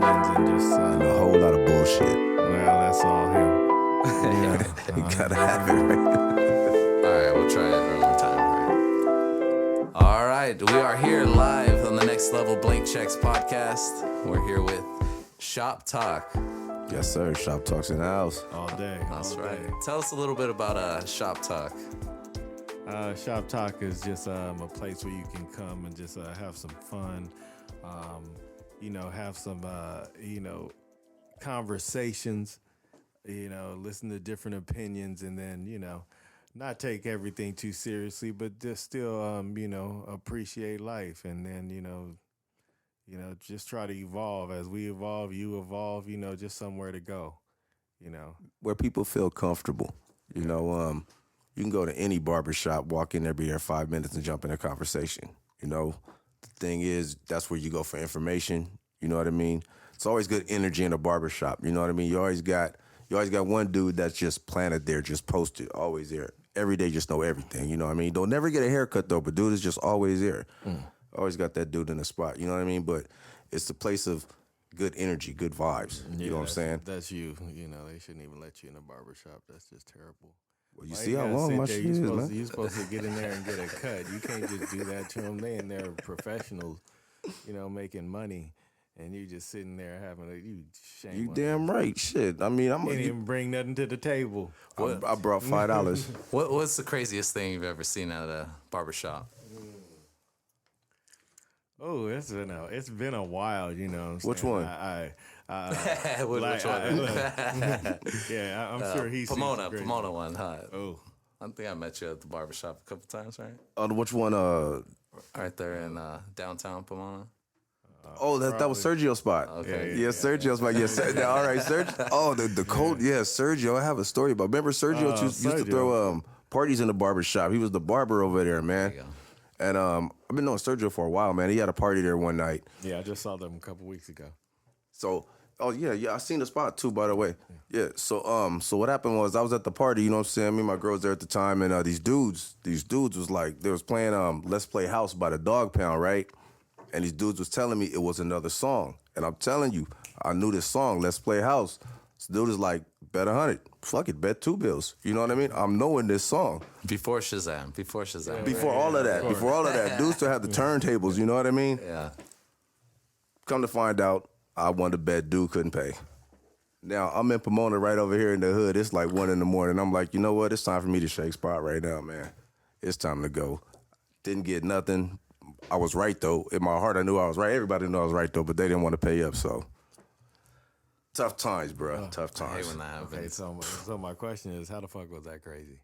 opinions and just and a whole lot of bullshit. well, that's all him. You gotta have it, right? All right, we'll try it one more time. All right, we are here live on the Next Level Blank Checks podcast. We're here with Shop Talk. Yes, sir. Shop Talks in the house. All day. That's all right. day. Tell us a little bit about Shop Talk. Shop Talk is just a place where you can come and just have some fun, have some, conversations, listen to different opinions, and then, not take everything too seriously, but just still, appreciate life. And then, just try to evolve. As we evolve, you evolve, just somewhere to go, Where people feel comfortable. You can go to any barbershop, walk in there, be there 5 minutes, and jump in a conversation. The thing is, that's where you go for information. You know what I mean? It's always good energy in a barbershop. You know what I mean? You always got one dude that's just planted there, just posted, always there. Every day, just know everything. You know what I mean? Don't never get a haircut, though, but dude is just always there. Always got that dude in the spot. You know what I mean? But it's the place of good energy, good vibes. You know what I'm saying? That's you. They shouldn't even let you in a barbershop. That's just terrible. Well, you see how long my shit is, man. You're supposed to get in there and get a cut. You can't just do that to them. They in there professionals, making money. And you just sitting there having shame. You damn right. Shit. I mean, didn't even bring nothing to the table. I brought $5. What's the craziest thing you've ever seen at a barbershop? Oh, it's been a while, Which one? Which one? Yeah, I'm sure he's Pomona one, huh? Oh, I think I met you at the barbershop a couple times, right? Which one? Right there in downtown Pomona. That was Sergio's spot. Okay. Yeah, Sergio's spot. Yes, all right, Sergio. Oh, the cold. Yeah, Sergio. I have a story about. Remember, Sergio used to throw parties in the barber shop. He was the barber over there, man. There you go. And I've been knowing Sergio for a while, man. He had a party there one night. yeah, I just saw them a couple weeks ago. So, I seen the spot too, by the way. Yeah. So what happened was I was at the party. You know what I'm saying? Me and my girls there at the time, and these dudes was like they was playing Let's Play House by the Dog Pound, right? And these dudes was telling me it was another song. And I'm telling you, I knew this song, Let's Play House. This dude is like, bet 100. Fuck it, bet 2 bills. You know what I mean? I'm knowing this song. Before Shazam. Before all of that. Dudes still have the turntables, you know what I mean? Yeah. Come to find out, I won the bet, dude couldn't pay. Now, I'm in Pomona right over here in the hood. It's like 1 a.m. I'm like, you know what? It's time for me to shake spot right now, man. It's time to go. Didn't get nothing. I was right, though. In my heart, I knew I was right. Everybody knew I was right, though, but they didn't want to pay up, so. Tough times, bro. Tough I hate times. when that happens. Okay, so my question is, how the fuck was that crazy?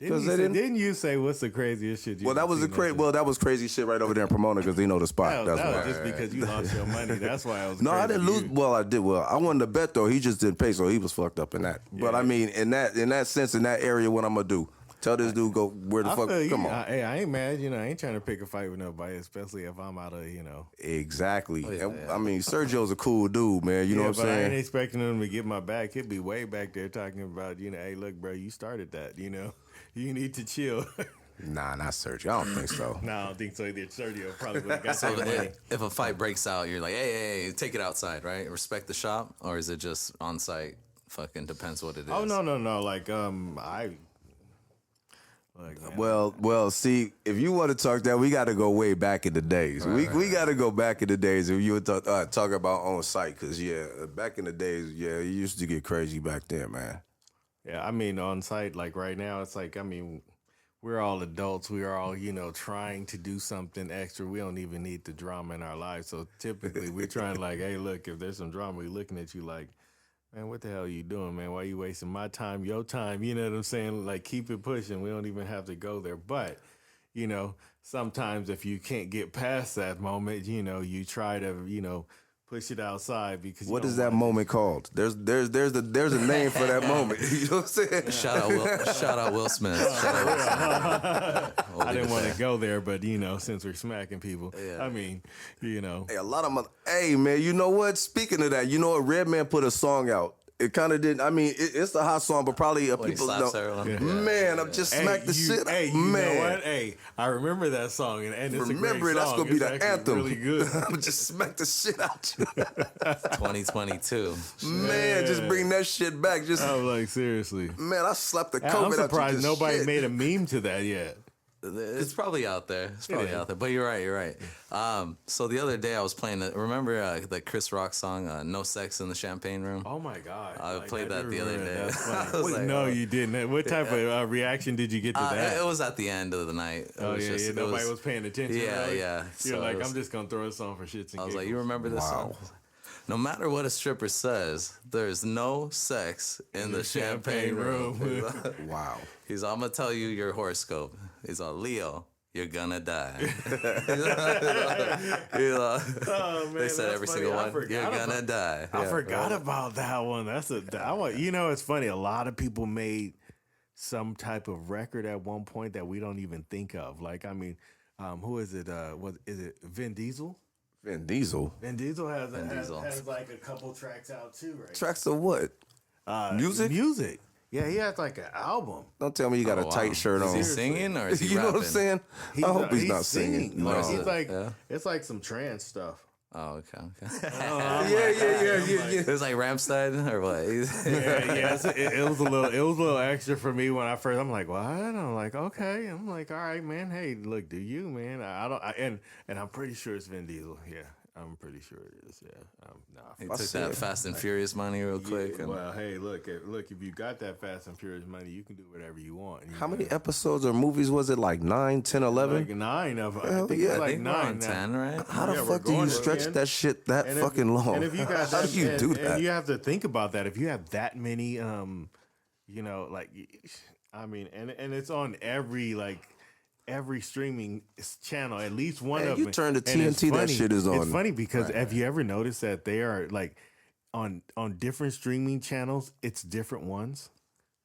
'Cause they didn't- Didn't you say what's the craziest shit? Well, that was that was crazy shit right over there in Pomona because they know the spot. That That's was why. just because you lost your money. That's why I was. No, I crazy didn't to lose. you. Well, I did. Well, I won the bet though. He just didn't pay, so he was fucked up in that. But Yeah. I mean, in that sense, in that area, what I'm gonna do? Tell this dude go where the I fuck? feel you. Come on. I ain't mad. I ain't trying to pick a fight with nobody, especially if I'm out of, Exactly. yeah, And, yeah. I mean, Sergio's a cool dude, man. You know what I'm but I ain't saying? expecting him to get my back. He'll be way back there talking about, hey, look, bro, you started that. You need to chill. Nah, not Sergio. I don't think so. No, I don't think so either. Sergio probably would have got So that money. if a fight breaks out, you're like, hey, take it outside, right? Respect the shop, or is it just on site? Fucking depends what it is. Oh no. Like Well. See, if you want to talk that, we got to go way back in the days. We got to go back in the days if you would talk about on site, because back in the days, it used to get crazy back then, man. Yeah, I mean, on site, like right now, it's like, we're all adults. We are all, trying to do something extra. We don't even need the drama in our lives. So typically we're trying like, hey, look, if there's some drama, we're looking at you like, man, what the hell are you doing, man? Why are you wasting my time, your time? You know what I'm saying? Like, keep it pushing. We don't even have to go there. But, sometimes if you can't get past that moment, you try to, push it outside because What is that moment called? There's a name for that moment. You know what I'm saying? Shout out Will Smith. I didn't want to go there, but since we're smacking people, Yeah. Hey, Hey, a lot of hey man, you know what? Speaking of that, you know what? Redman put a song out. It kind of didn't. I mean, it's a hot song, but probably When he people slaps know. everyone. Man, I've just smacked the shit. Hey, you Man, know what? Hey, I remember that song, and it's remember a great it. That's song. gonna be It's the actually anthem. Really good. I'm just smack the shit out you. 2022. Man, just bring that shit back. Just I was like, seriously. man, I slapped the COVID I'm out you. surprised Just nobody shit. made a meme to that yet. It's probably out there. It's probably is. out there. But you're right. So the other day I was playing remember the Chris Rock song, No Sex in the Champagne Room? Oh my God! I played that the do other remember day. That's I funny. was like, no, oh. you didn't. What type of reaction did you get to that? It was at the end of the night. It Oh was yeah, just- yeah. it Nobody was paying attention. Yeah, really? yeah. You're So like, it was- I'm just gonna throw a song for shits and I was like, giggles. you remember this song? No matter what a stripper says, there's no sex in the champagne room. Wow. He's all, I'm gonna tell you your horoscope. He's all, Leo, you're gonna die. Oh, man, They said that's every funny. single I one. forgot You're gonna about- die. I forgot about that one. It's funny. A lot of people made some type of record at one point that we don't even think of. Like, I mean, who is it? What is it? Vin Diesel? Vin Diesel. Vin Diesel has Diesel. like a couple tracks out too, right? Tracks of what? Music? Music. Yeah, he has like an album. Don't tell me you got a wow. tight shirt Is on. he singing or is he You know rapping? what I'm saying? I hope he's not singing. Like, is he's it? like, Yeah. it's like some trance stuff. Oh, okay. Yeah. It was like Ramstein or what? Yeah, it was a little extra for me when I first. I'm like, what? I'm like, okay. I'm like, all right, man. Hey, look, do you, man? And I'm pretty sure it's Vin Diesel. Yeah, I'm pretty sure it is. Yeah. He took that Fast and Furious money real quick. Yeah, and well, hey, look, if you got that Fast and Furious money, you can do whatever you want. How many episodes or movies was it? Like 9, 10, 11? Like 9 of them. Hell I think yeah. it's I like think we're on 9 now. 10, right? How the Yeah, we're fuck do you going to stretch 10. that shit that And fucking long? And if you got How that, do you do that? And you have to think about that. If you have that many, like, I mean, and it's on every streaming channel, at least one Man, of you them. turn to And it's TNT, that funny- shit is on. It's funny because have you ever noticed that they are like on different streaming channels? It's different ones.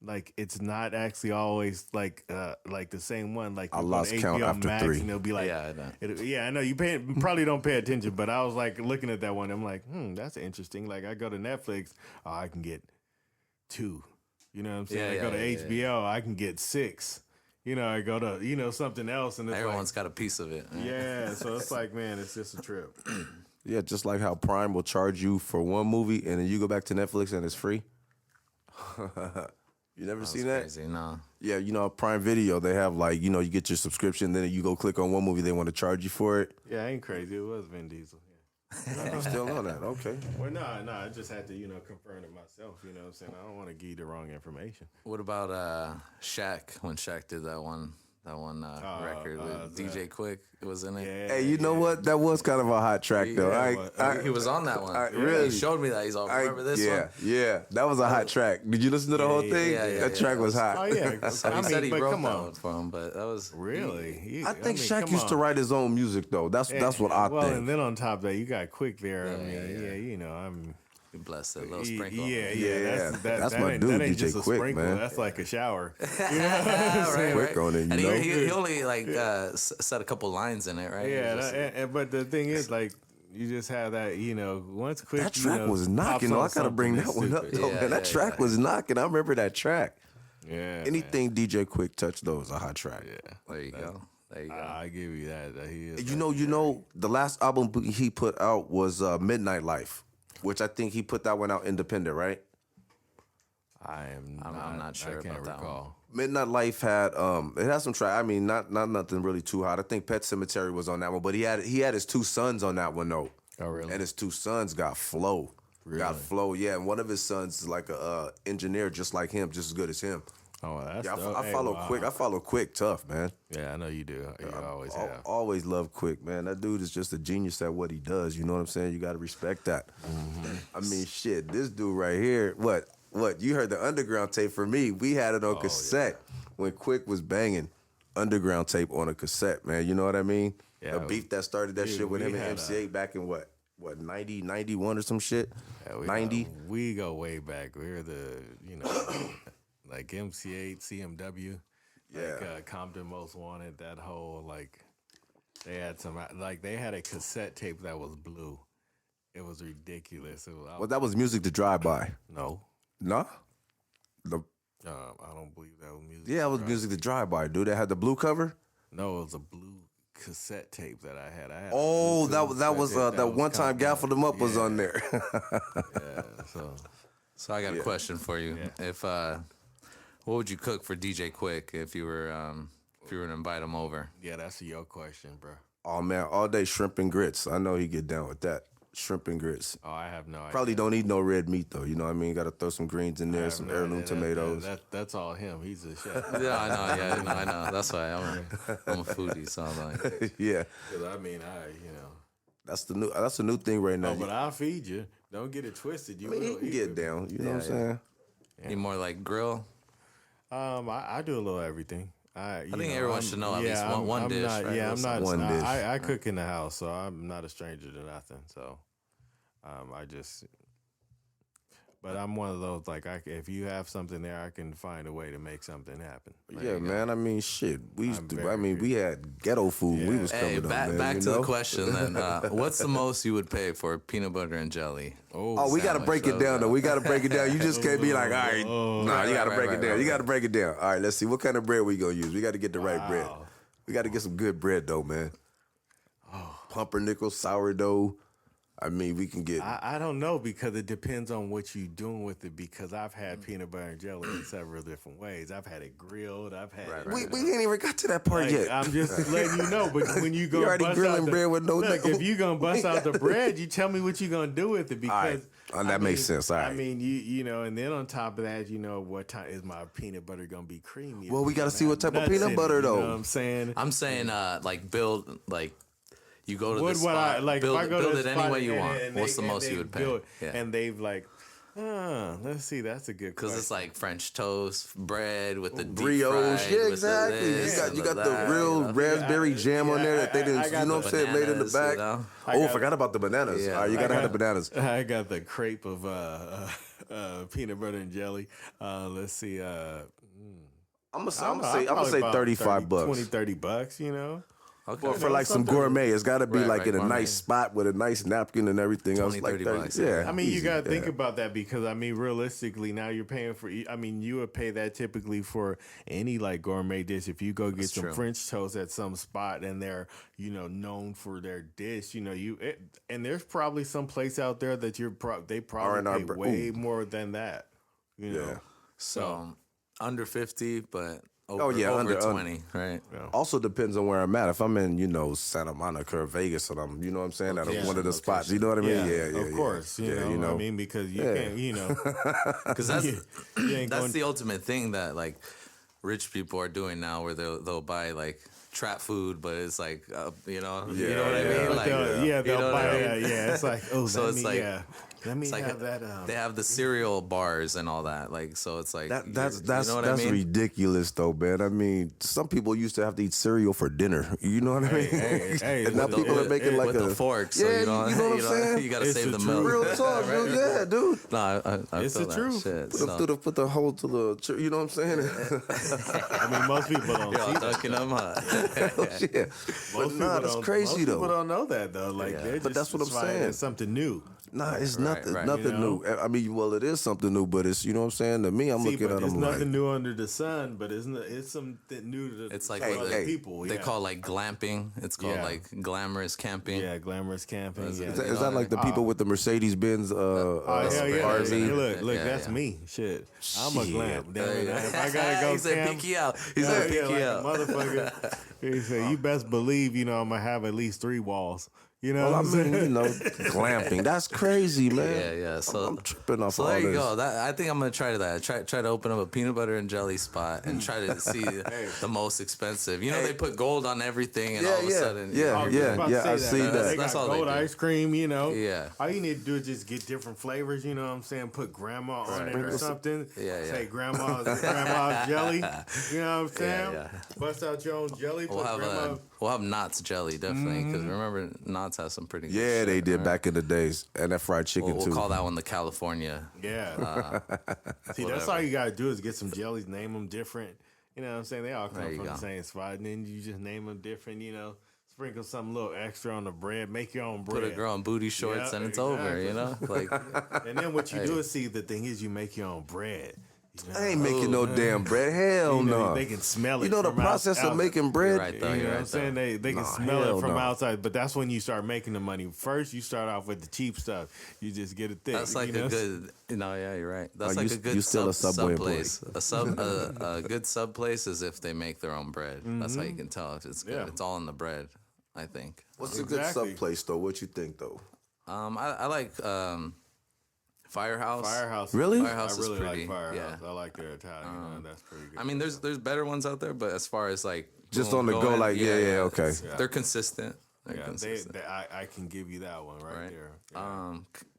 Like it's not actually always like the same one. Like I you go lost to count HBO after Max 3. and they'll be like, Yeah, I know. I know you probably don't pay attention, but I was like looking at that one. I'm like, that's interesting. Like I go to Netflix, I can get 2. You know what I'm saying? Yeah, I go to yeah, HBO, I can get 6. I go to something else, and it's Everyone's got a piece of it. yeah. So it's like, man, it's just a trip. Yeah, just like how Prime will charge you for one movie and then you go back to Netflix and it's free. You never seen that? Crazy, no. Yeah, Prime Video, they have like, you get your subscription, then you go click on one movie, they want to charge you for it. Yeah, I ain't crazy. It was Vin Diesel. Yeah. I'm still on that. Okay. Well, no, I just had to, confirm it myself. You know what I'm saying? I don't want to give you the wrong information. What about Shaq when Shaq did that one record with DJ Quick? It was in it. Yeah. Hey, you know what? That was kind of a hot track though. He was on that one. really? He showed me that. He's all, remember this one? Yeah, that was a hot track. Did you listen to the whole thing? yeah, That track was hot. Oh yeah. So he said he but wrote come that on. one for him, but that was Really? I think Shaq come used to on. write his own music though. That's what I Well, think. and then on top of that, you got Quick there. I'm. blessed. That little sprinkle. Yeah. That's my ain't- dude, that ain't DJ just a Quick, sprinkle. man. That's like a shower. right, Quick on it, you and know? he only said a couple lines in it, right? Yeah, He just- but the thing is, like, you just have that, once Quick. That track was knocking. pops though. I on gotta bring that something, one it's up though, Yeah, man. That yeah, track was knocking. I remember that track. stupid. Yeah. Anything DJ Quick touched though is a hot track. Yeah. there you go. There you go. I give you that. He is. You know, the last album he put out was Midnight Life, which I think he put that one out independent, right? I'm not sure I can't about that recall. Midnight Life had it had some track. I mean, not nothing really too hot. I think Pet Sematary was on that one, but he had his 2 sons on that one though. Oh, really? And his 2 sons got flow. Got flow, yeah. And one of his sons is like a engineer, just like him, just as good as him. Oh, well, that's Yeah, dope. I Hey, follow wow. Quick. I follow Quick tough, man. Yeah, I know you do. You always have. Always love Quick, man. That dude is just a genius at what he does. You know what I'm saying? You got to respect that. Mm-hmm. I mean, shit, this dude right here, what? You heard the Underground tape for me. We had it on cassette when Quick was banging Underground tape on a cassette, man. You know what I mean? Yeah, the beef that started that dude, shit with we him and had MC8 back in what, 90, 91 or some shit? Yeah, 90? We go way back. We're the, like MC8, CMW. Like Compton Most Wanted, that whole, like, they had a cassette tape that was blue. It was ridiculous. Well, that was Music to Drive By. No. Nah. The I don't believe that was music. Yeah, it was Music to Drive By, dude. That had the blue cover. No, it was a blue cassette tape that I had. Oh, that was that one time Gaffle Them Up was on there. Yeah, So I got a question for you. Yeah. If what would you cook for DJ Quick if you were to invite him over? yeah, that's your question, bro. Oh man, all day shrimp and grits. I know he get down with that. Shrimp and grits. Oh, I have no idea. Probably don't eat no red meat though. You know what I mean? Got to throw some greens in I there, have some no heirloom idea. tomatoes. That's all him. He's a chef. Yeah, I know. Yeah, I know. That's why I'm a foodie. So I'm like, Yeah, 'Cause I mean, that's the new thing right now. Oh, but I'll feed you. Don't get it twisted. You I mean, he will can eat get it. down. You know what I'm saying? you more like grill. I do a little everything. I think everyone should know at least one dish, Not, right? Yeah, I'm not. One dish. I cook in the house, so I'm not a stranger to nothing. So, I just. But I'm one of those like if you have something there, I can find a way to make something happen. Yeah, man. I mean, shit. We used I'm to. very I mean, we had ghetto food. When we was Hey, coming up, man. back you to know? the question then. What's the most you would pay for peanut butter and jelly? Oh, we got to sandwich, break it so, down though. We got to break it down. You just can't be like, all right, nah. You got to break it down. You got to break it down. All right, let's see what kind of bread we gonna use. We got to get the right bread. We got to get some good bread though, man. Pumpernickel, sourdough. I mean, we can get. I don't know because it depends on what you're doing with it. Because I've had peanut butter and jelly in several different ways. I've had it grilled. I've had it. We ain't even got to that part Like, yet. I'm just letting you know. But when you go, You already grilling bread with no. Look, if you gonna bust out the bread, you tell me what you gonna do with it because That makes sense. All right. I mean, you know, and then on top of that, you know, what time is my peanut butter gonna be creamy? Well, we got to see what type of Nuts peanut in butter it, though. You know what I'm saying? I'm saying like build like you go to What the would spot, I like? build, if I go build to it the any spot way you and- want. and What's the they- most and you they would pay? build- Yeah. And they've like, let's see, that's a good Because question. it's like French toast bread with the deep Brioche, fried, yeah, with exactly. The this, You got with the that, real you know? raspberry jam on there that they didn't. I got You know what I'm saying? Made in the bananas, back. you know? Oh, I forgot about the bananas. Yeah. All right, you gotta have the bananas. I got the crepe of peanut butter and jelly. Let's see. I'm I gonna don't know, say probably about 35 bucks. 20, 30 bucks, you know? Okay. For like some gourmet, it's got to be Right, like right, in a gourmet. nice spot with a nice napkin and everything else. 20, Like 30 30 bucks, yeah. I mean, you easy, got to think yeah. about that because, I mean, realistically, now you're paying for, I mean, you would pay that typically for any like gourmet dish. If you go get some true. French toast at some spot and they're, you know, known for their dish, you know, and there's probably some place out there that they probably pay way more than that, you know? Yeah. So under 50, but over, yeah, over under- 20, right? Also depends on where I'm at. If I'm in, you know, Santa Monica or Vegas, and I'm, you know what I'm saying, at one of the spots, you know what I mean? Yeah, of course. You yeah, know, I mean, because you can't, you know, Because that's you ain't that's going. the ultimate thing that like rich people are doing now, where they'll buy like trap food, but it's like you know what I mean? Like, they'll you know what buy I that. mean? Yeah, it's like, oh, So let it's me, like- yeah. Let me It's like have that. they have the cereal bars and all that, like so. It's like That's you know what that's I mean? ridiculous though, man. I mean, some people used to have to eat cereal for dinner. You know what I mean? hey, and now with people are making like with the fork, so yeah, you know, you know what I'm saying? You gotta It's save the the truth. milk. Real talk, dude. Yeah, dude. No, I It's feel the that truth. shit. Put, So. put the hole to the, you know what I'm saying? I mean, most people don't Y'all see that. dunking them, huh? yeah. But Most nah, people that's don't- crazy most though. People don't know that though. Like, they're But just that's what I'm finding saying. It's something new. Nah, it's Right, nothing, right. nothing You know? new. I mean, well, it is something new, but it's, you know what I'm saying? To me, I'm See, looking but at it's them nothing like, new under the sun. But it's something new to It's like to what other people. they yeah. call like glamping. It's called Yeah. like glamorous camping. Yeah, glamorous camping. Is it- Yeah. is that, is that like the people with the Mercedes Benz Oh, hell yeah. RV? Hey, look, Yeah, that's yeah. me. Shit. I'm a Shit. glam. Damn it. If I gotta go He said camp, pick you out. He said pick like you a out. motherfucker. He said, you best believe, you know, I'm gonna have at least 3 walls. You know Well, I what I'm mean, saying? you know, glamping. That's crazy, man. Yeah, yeah. So I'm tripping off So all there you this. go. I think I'm gonna try that. Try to open up a peanut butter and jelly spot and try to see the most expensive. You know, they put gold on everything, and all of a sudden, yeah, I was just about to yeah, say I that. see They that. That's got all they gold do. ice cream, you know. Yeah. All you need to do is just get different flavors, you know what I'm saying? Put grandma on it or something. Yeah, yeah. Say grandma's jelly. You know what I'm saying? yeah. Bust out your own jelly. We'll Put have grandma. we'll have Knott's jelly definitely because remember Knott's has some pretty good Yeah, shit, they did right? back in the days. And that fried chicken, We'll too. call that one the California. Yeah. See, that's all you gotta do is get some jellies, name them different. You know what I'm saying? They all come There you from the go. same spot, and then you just name them different. You know, sprinkle some little extra on the bread. Make your own bread. Put a girl in booty shorts Yeah, and it's over, exactly. you know? Like, And then what you do is, see, the thing is, you make your own bread. You know? I ain't making no damn bread. Hell You know, no. they can smell it. You know the from process of making bread? you're right, though. You know You're what I'm right, saying? though. They can Nah, smell hell it from no. outside, but that's when you start making the money. First, you start off with the cheap stuff. You just get it thick. That's like you know? a good, yeah, you're right. That's Oh, like you- a good you still a sub Subway place. A good sub place is if they make their own bread. That's how you can tell if it's good. Yeah. It's all in the bread, I think. What's a good Exactly. sub place though? What you think though? I like Firehouse. Firehouse. Really? Firehouse I is really pretty, like Firehouse. yeah. I like their Italian. That's pretty good. I mean, there's better ones out there, but as far as like Just boom, on the go, going, like, yeah, okay. they're consistent. They're yeah, consistent. I can give you that one right, Right. there. Yeah.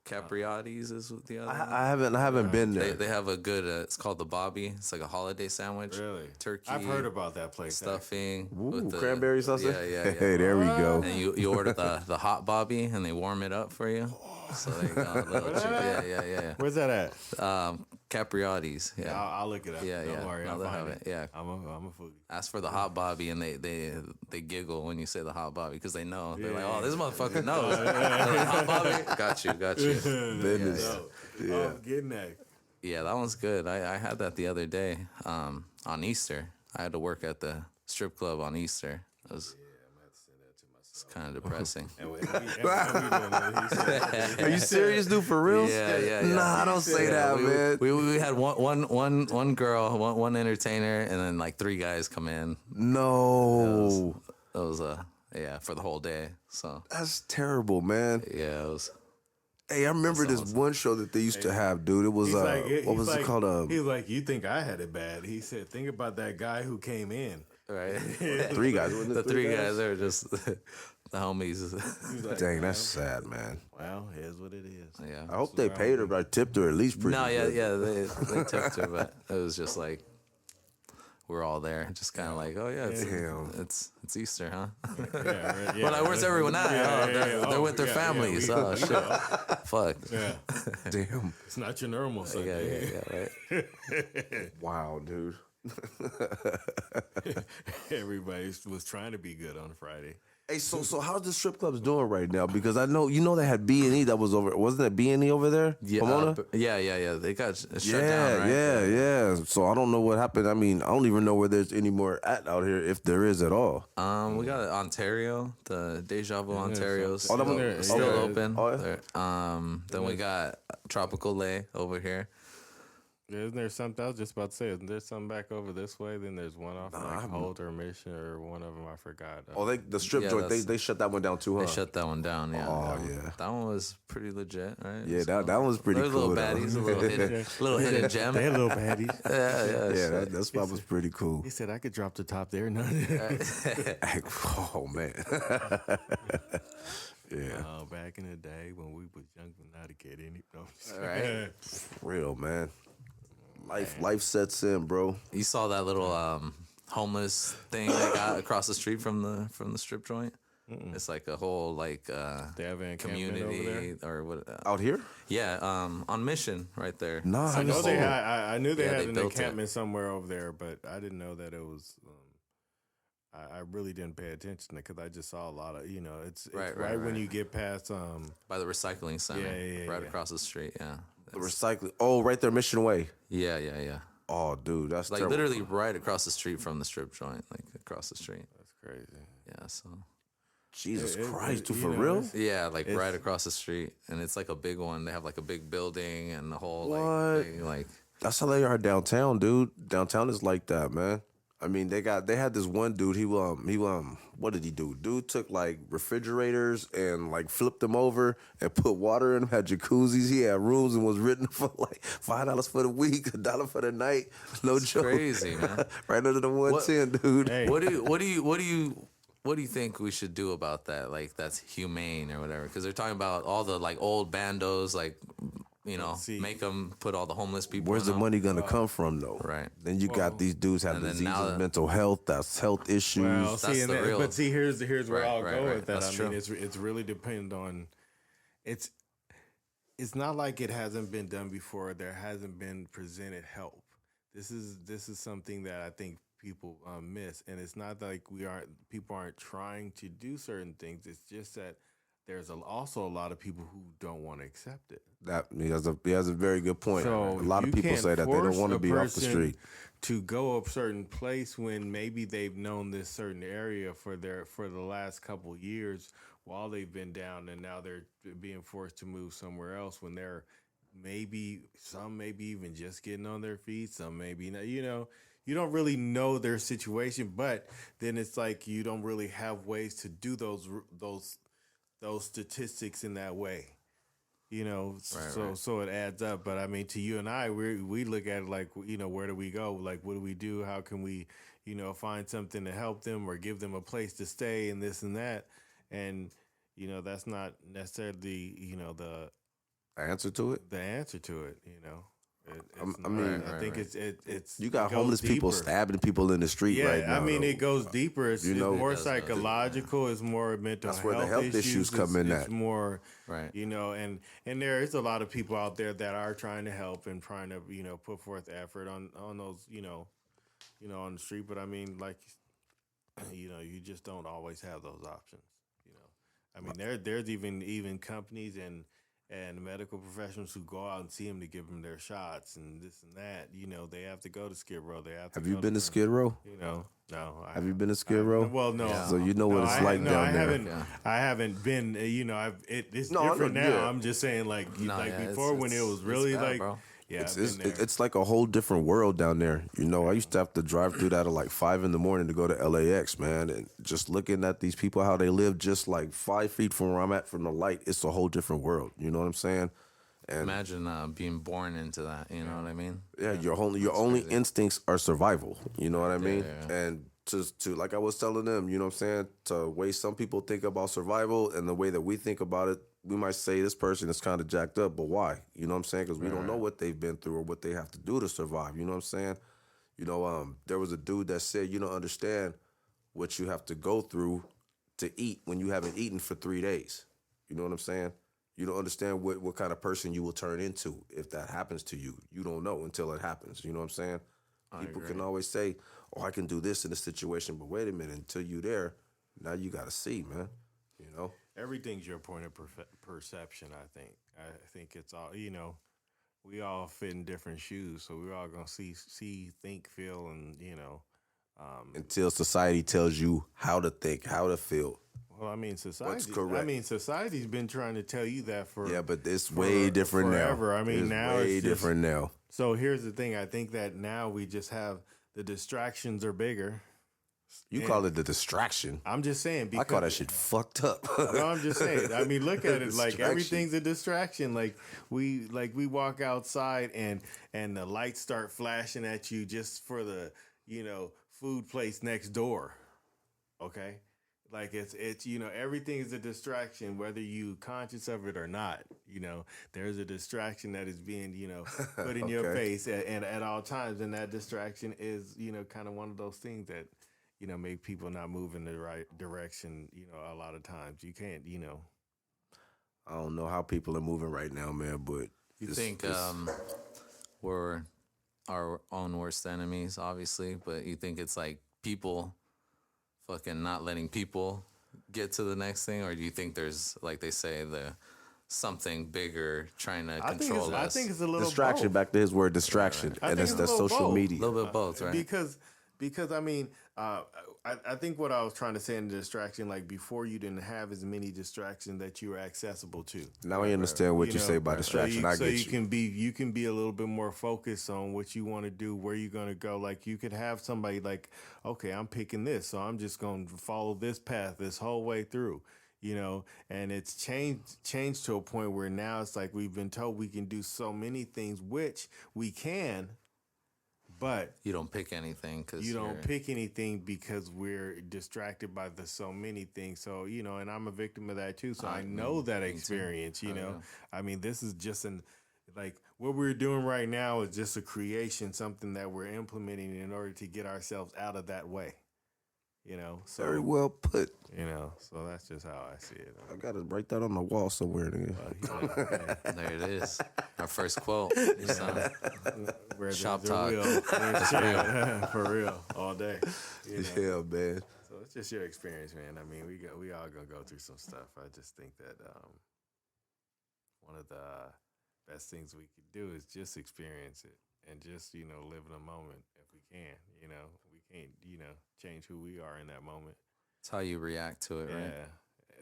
Capriati's is the other one. I haven't been there. They have a good. It's called the Bobby. It's like a holiday sandwich. Really? Turkey. I've heard about that place. stuffing. Ooh, with the cranberry sauce. Yeah. Hey, there we go. And you order the hot Bobby, and they warm it up for you. So they got a little yeah. Where's that at? Capriati's. Yeah. I'll look it up. Yeah, Don't yeah. worry, No, I'll they'll find have it. it, yeah. I'm a foodie. Ask for the hot Bobby, and they giggle when you say the hot Bobby because they know. They're like, Yeah. oh, this motherfucker knows. They're like, hot Bobby? Got you. Business. Yeah. Oh, I'm getting that. Yeah, that one's good. I had that the other day on Easter. I had to work at the strip club on Easter. It was kind of depressing. And we doing it. Are you serious, dude? For real? Yeah. Nah, don't say that, man. We had one girl, one entertainer, and then like 3 guys come in. No, That was for the whole day. So that's terrible, man. yeah, it was. Hey, I remember this one show that they used to have, dude. It was He's like, what was it called? He's like, you think I had it bad? He said, think about that guy who came in. Right. 3 guys. Wasn't The it 3 guys, they were just the homies. He's like, Dang, that's sad, man. well, here's what it is. Yeah. I hope they paid her, or tipped her at least pretty No, good. yeah, they tipped her, but it was just like we're all there, just kind of like, oh yeah, Damn. it's Easter, huh? Yeah, right, yeah. But like, where's everyone at? They're with their yeah, families. yeah, Oh shit, fuck. Yeah, Damn. it's not your normal Sunday. Yeah, right. Wow, dude. Everybody was trying to be good on Friday. Hey, so how's the strip clubs doing right now? Because I know they had B&E that was over. Wasn't it B&E over there? Yeah, Pomona? yeah. They got shut Yeah, down, right? yeah. So I don't know what happened. I mean, I don't even know where there's any more out here, if there is at all. We got Ontario, the Deja Vu Ontario's something. still, Oh, that one- still okay. open. Oh, yeah. Then we got Tropical Lay over here. Isn't there something? I was just about to say, isn't there something back over this way? Then there's one off like Holt or Mission or one of them. I forgot. The strip Yeah, joint, that's- they shut that one down too, huh? They shut that one down. Yeah. Oh, that one, yeah. That one was pretty legit, right? Yeah, that was pretty There's cool. little though. baddies, a little hidden gem. They had little baddies. Yeah. That spot was pretty cool. He said I could drop the top there. No. Oh man. Yeah, Back in the day when we was young, but not a kid any. No. Right. real man. Life sets in, bro. You saw that little homeless thing they got across the street from the strip joint. It's like a whole like They have an encampment over community there? or what? Out here? Yeah, on Mission right there. Nah, I know they had. I knew they Yeah, had they an built it. encampment somewhere over there, but I didn't know that it was. I really didn't pay attention because I just saw a lot of it's Right, when right. you get past By the recycling center, Yeah, right yeah. across the street. Yeah, the recycling. Oh, right there, Mission Way. yeah. Oh, dude, that's Like terrible. literally right across the street from the strip joint, like across the street. That's crazy. Yeah, so Jesus Christ, dude, you for know, real? yeah, like right across the street, and it's like a big one. They have like a big building and the whole What? like thing, like That's how they are downtown, dude. Downtown is like that, man. I mean, they had this one dude. He what did he do? Dude took like refrigerators and like flipped them over and put water in them. Had jacuzzis. He had rooms and was written for like $5 for the week, $1 for the night. No joke. crazy, man. Right under the 110, dude. Hey. What do you think we should do about that? Like that's humane or whatever? Because they're talking about all the like old bandos, like see. make them put all the homeless people. Where's in the them. money gonna come from, though? Right. Then you got these dudes have And then diseases, now- mental health. That's health issues. Well, That's see, the real- but see, here's where I'll right, go right. with that. That's I mean, true. it's really dependent on. It's not like it hasn't been done before. There hasn't been presented help. This is something that I think people miss. And it's not like people aren't trying to do certain things. It's just that there's also a lot of people who don't want to accept it. That he has a very good point. So A lot of you people can't say that they don't force want to a be off the person street. to go a certain place when maybe they've known this certain area for the last couple years while they've been down, and now they're being forced to move somewhere else when they're maybe even just getting on their feet, some maybe not, you don't really know their situation, but then it's like you don't really have ways to do those statistics in that way. So it adds up. But I mean, to you and I, we look at it like, where do we go? Like, what do we do? How can we, find something to help them or give them a place to stay and this and that? And, that's not necessarily, the Answer to it. the answer to it. I think it's You got it goes homeless people deeper. stabbing people in the street right now. I mean, though. it goes deeper. It's more It does go deeper, psychological. It's more mental That's health where the health issues come in It's at. more, Right. and there is a lot of people out there that are trying to help and trying to, put forth effort on those, on the street. But I mean, like, you just don't always have those options. I mean, there's even companies and medical professionals who go out and see them to give them their shots and this and that. They have to go to Skid Row. They have to. Have you go been to Skid Row? No. Have you been to Skid Row? Well, no. Yeah. So you know what it's like down there. I haven't been. It's No, I know, different now. yeah. I'm just saying, like Yeah, before when it was really bad, like, bro. yeah, It's, I've it's, been there. it's like a whole different world down there. I used to have to drive through that at like 5 a.m. to go to LAX, man. And just looking at these people, how they live just like 5 feet from where I'm at from the light, it's a whole different world. You know what I'm saying? And Imagine being born into that. You know what I mean? yeah, your only crazy. instincts are survival. You know what I mean? yeah. And to like I was telling them, you know what I'm saying, to way some people think about survival and the way that we think about it, we might say this person is kind of jacked up, but why? You know what I'm saying? Because we don't know what they've been through or what they have to do to survive. You know what I'm saying? There was a dude that said, you don't understand what you have to go through to eat when you haven't eaten for 3 days. You know what I'm saying? You don't understand what kind of person you will turn into if that happens to you. You don't know until it happens. You know what I'm saying? People can always say, oh, I can do this in this situation, but wait a minute, until you there, now you got to see, man. Everything's your point of perception. I think it's all. We all fit in different shoes, so we're all gonna see, think, feel, and Until society tells you how to think, how to feel. Well, I mean, society. correct? I mean, society's been trying to tell you that for Yeah, but it's way different forever. now. I mean, it's now way it's just- different now. So here's the thing. I think that now we just have the distractions are bigger. You call it the distraction. I'm just saying. I call that shit fucked up. No, I'm just saying. I mean, look at it. Like Distraction. everything's a distraction. Like we walk outside and the lights start flashing at you just for the food place next door. Okay, like it's everything is a distraction, whether you conscious of it or not. There's a distraction that is being put in your Okay. face at all times, and that distraction is kind of one of those things that make people not move in the right direction. A lot of times you can't. I don't know how people are moving right now, man, but You think we're our own worst enemies, obviously, but you think it's like people fucking not letting people get to the next thing, or do you think there's, like they say, something bigger trying to control us? I think it's a little distraction. both. Back to his word, distraction, I and think that's it's a little social both. media. A little bit of both, right? Because I mean, I think what I was trying to say in the distraction, like before, you didn't have as many distractions that you were accessible to. Now I understand what you say by distraction. I get you can be a little bit more focused on what you want to do, where you're going to go. Like you could have somebody like, okay, I'm picking this, so I'm just going to follow this path this whole way through. And it's changed to a point where now it's like we've been told we can do so many things, which we can, but You don't pick anything because you don't pick anything because we're distracted by the so many things. So, and I'm a victim of that too. So I know that experience, I mean, this is just like what we're doing right now is just a creation, something that we're implementing in order to get ourselves out of that way. you know. So Very well put. you know, so that's just how I see it. I gotta write that on the wall somewhere. Nigga. There it is. Our first quote. So, Where Shop there's a talk. will, there's real. For real, all day. You know? Yeah, man. So it's just your experience, man. I mean, we all gonna go through some stuff. I just think that one of the best things we could do is just experience it and just live in a moment if we can. We can't change who we are in that moment. it's how you react to it, right? Yeah,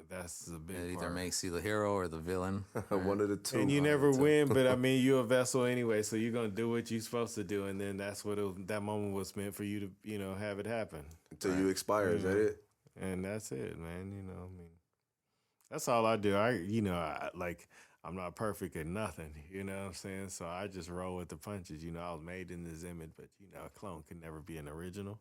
that's the big It either part. makes you the hero or the villain. One of the two. And you never win, but I mean, you're a vessel anyway, so you're gonna do what you're supposed to do, and then that's what that moment was meant for you to, have it happen. Until you expire, is that it? And that's it, man. I mean, that's all I do. I'm not perfect at nothing. You know what I'm saying? So I just roll with the punches. I was made in this image, but a clone can never be an original.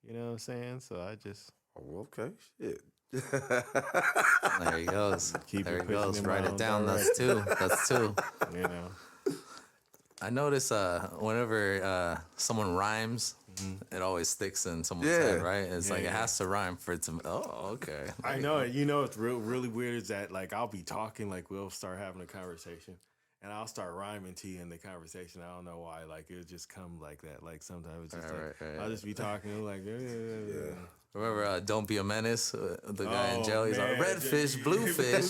You know what I'm saying? So I just Oh, okay. Shit. There he goes. Keep There it he pushing goes. in Write my it own down. That's two. That's two. you know. I notice whenever someone rhymes, it always sticks in someone's Yeah. head, right? It's like Yeah. it has to rhyme for it to. Oh, okay. I know. It's really weird is that like I'll be talking, like we'll start having a conversation, and I'll start rhyming to you in the conversation. I don't know why. Like it'll just come like that. Like sometimes it's just Right. I'll just be talking like yeah. Remember, Don't Be a Menace? The guy in Oh, jail, he's like, man. red fish, blue fish.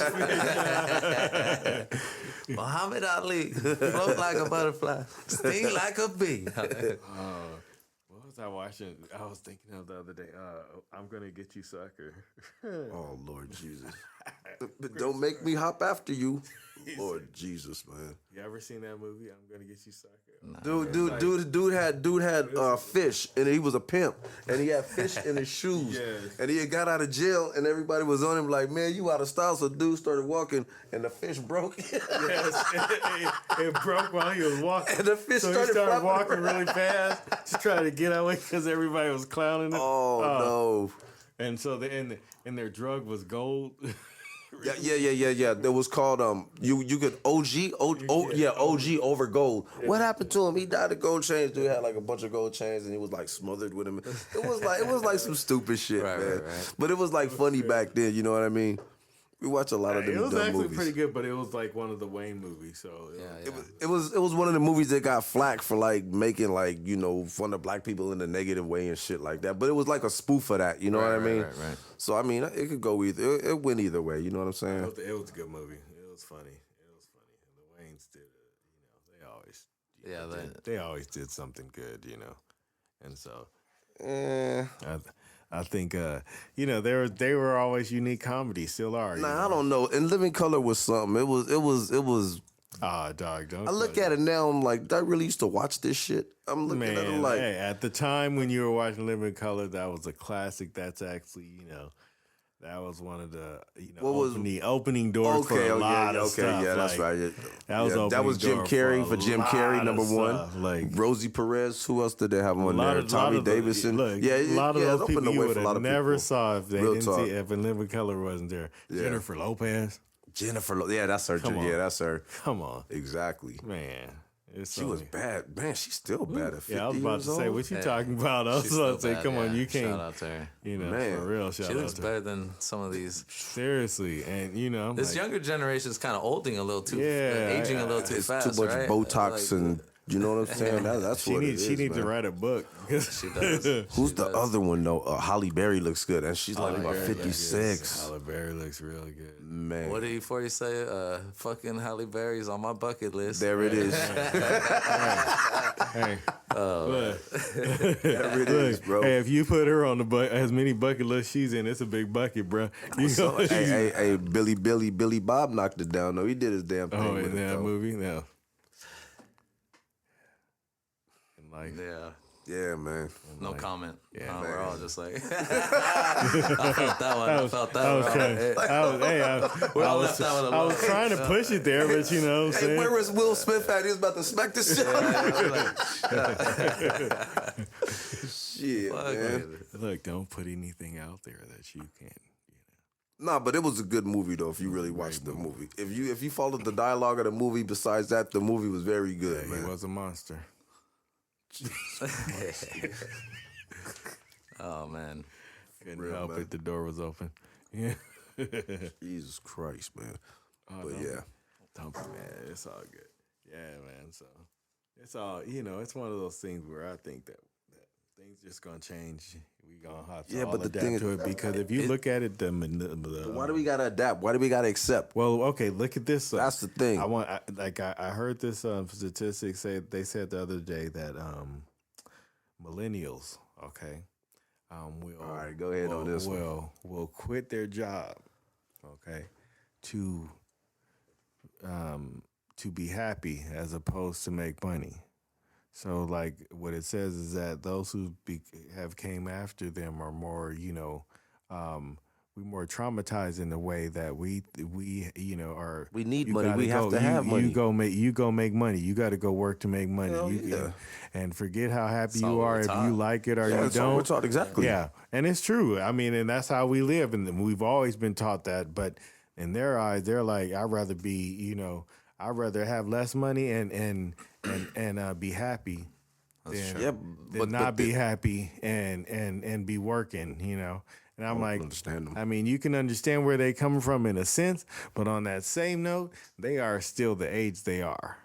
Muhammad Ali, float like a butterfly, sting like a bee. What was I watching? I was thinking of the other day. I'm gonna get you, sucker. Oh, Lord Jesus. Don't make me hop after you. Lord Jesus, man. You ever seen that movie? I'm gonna get you, sucker. Dude had fish, and he was a pimp, and he had fish in his shoes, Yes. and he had got out of jail, and everybody was on him like, man, you out of style. So dude started walking, and the fish broke, Yes, it broke while he was walking. and the fish So he started started flapping walking around. really fast, just trying to get away because everybody was clowning him. Oh And so and their drug was gold. no! Yeah. That was called you could OG over gold. What happened to him? He died of gold chains. Dude had like a bunch of gold chains, and he was like smothered with him. It was like some stupid shit, man. Right. But it was like funny back then. You know what I mean? We watch a lot of them It was dumb actually movies. pretty good, but it was like one of the Wayne movies. So Yeah. It was one of the movies that got flack for like making like fun of black people in a negative way and shit like that. But it was like a spoof of that, you know what I mean? Right. So I mean, it could go either. It went either way. You know what I'm saying? it was a good movie. It was funny. And the Waynes did it. They always they always did something good, And so I think they were always unique comedies, still are. Nah, I don't know. And Living Color was something. It was. Dog, don't. I look at it now. I'm like, I really used to watch this shit. I'm looking at it Man, like, hey, at the time when you were watching Living Color, that was a classic. That's actually, that was one of the, What was- opening doors for a lot of stuff. yeah, that's like, right. That was that was Jim Carrey for Jim Carrey, number one. Stuff. Like Rosie Perez. Who else did they have on there? lot Tommy of Davidson. Look, yeah, a lot of yeah, those it opened people the you way would for a lot have of never people. saw if they Real didn't talk. see if In Living Color wasn't there. Yeah. Jennifer Lopez, Yeah, that's her. Come on. Yeah, that's her. come on, Exactly. man. It's She was so- bad. Man, she's still bad at 50 Yeah, I was about years to say, old. what you talking about? I was She's about to still say, bad, come on, yeah. you can't, Shout out to her. Man. for real. Shout She out looks to better than some of these. Seriously, and I'm This like, younger generation is kind of olding a little too, Yeah, aging a little too It's fast. too much right? Botox Like, and you know what I'm saying? That's she what needs it is, to man. write a book. she does. Who's She the does. other one though? Holly Berry looks good, and she's like about Berry, 56. Halle Berry looks really good. Man, What did he before he say? Fucking Halle Berry's on my bucket list. there it is. Hey, look, There it is, bro. hey, if you put her on the as many bucket lists she's in, it's a big bucket, bro. You know, hey, Billy Bob knocked it down though. He did his damn thing oh, with in it that though. movie, no. And like, Yeah. Yeah, man. No comment. Yeah, We're all just like, I felt that one. I felt that one. okay. I all left that one I alone. was trying to push it there, but you know what I'm Hey, saying? where was Will Smith at? He was about to smack the shit. Shit, man. Look, don't put anything out there that you can't. Nah, but it was a good movie though. If you really watched the movie, if you followed the dialogue of the movie, besides that, the movie was very good, He man. was a monster. Oh man. Couldn't Real, help man. it. The door was open. Yeah. Jesus Christ, man. Oh, But yeah. Don't be mad. It's all good. Yeah, man. So it's all, it's one of those things where I think that things just gonna change. We gonna have to all But the adapt thing is, to it because if you look at it, why do we gotta adapt? Why do we gotta accept? well, okay, look at this. That's the thing. I heard this statistic say they said the other day that millennials, okay, will All right, go ahead on this one. will quit their job, okay, to be happy as opposed to make money. So, like, what it says is that those who have came after them are more, we more traumatized in the way that we are. We need you money. gotta We have to have money. You go make money. You got to go work to make money. Hell yeah. And forget how happy all you we're are if taught. you like it or you That's all we're don't. taught, exactly. Yeah, and it's true. I mean, and that's how we live, and we've always been taught that. But in their eyes, they're like, I'd rather be, I'd rather have less money and be happy than, Yeah, than not be happy and be working, And I'm like, understand them. I mean, you can understand where they come from in a sense, but on that same note, they are still the age they are.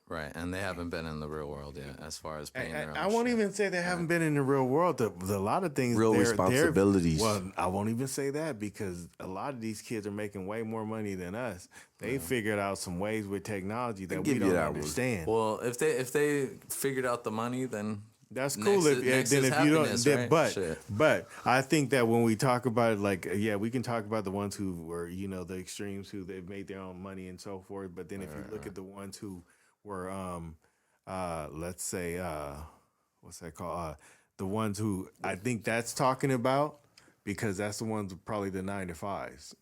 Right, and they haven't been in the real world yet, as far as paying their own I won't shit. even say they haven't been in the real world. A lot of things, Real responsibilities. Well, I won't even say that because a lot of these kids are making way more money than us. They figured out some ways with technology that we give you don't that one. understand. Well, if they figured out the money, then That's cool. next is If you don't, happiness, then, right? but I think that when we talk about it, like, we can talk about the ones who were, the extremes who they've made their own money and so forth. But then if you look at the ones who were, let's say, what's that called? The ones who I think that's talking about because that's the ones probably the 9 to 5s.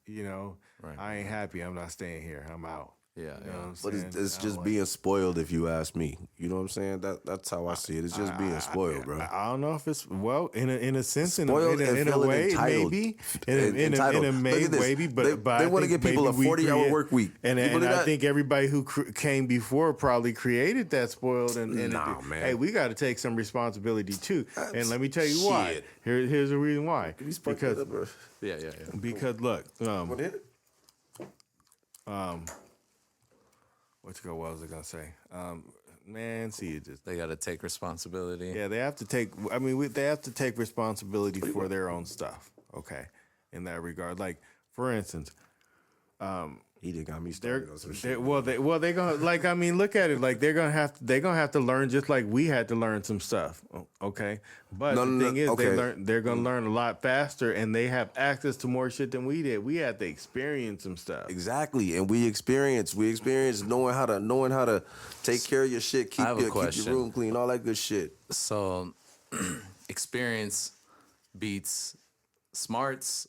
Right. I ain't happy. I'm not staying here. I'm out. Yeah, You know what yeah. I'm But saying? it's I just don't being spoiled, if you ask me. You know what I'm saying? That's how I see it. It's just being spoiled, bro. I don't know if it's in a sense, Spoiled and in a feeling way, entitled. maybe in Entitled. a Look at this. maybe, but They I wanna think give people maybe a we 40-hour create- work week. and You and believe I that? think everybody who came before probably created that spoiled and Nah, man. Hey, we got to take some responsibility too, and let me tell you why. Shit. Here's the reason why. Yeah. Because look, What hit it? what was I gonna say? Man, see it just. They got to take responsibility. Yeah, they have to take. I mean, they have to take responsibility for their own stuff. Okay, in that regard, like for instance, He done got me started on some shit. they're gonna like. I mean, look at it. Like they're gonna have to learn just like we had to learn some stuff. Okay, but the thing is, okay. they're gonna learn a lot faster, and they have access to more shit than we did. We had to experience some stuff. Exactly, and we experience knowing how to take care of your shit, keep I have a your question. room clean, all that good shit. So, experience beats smarts.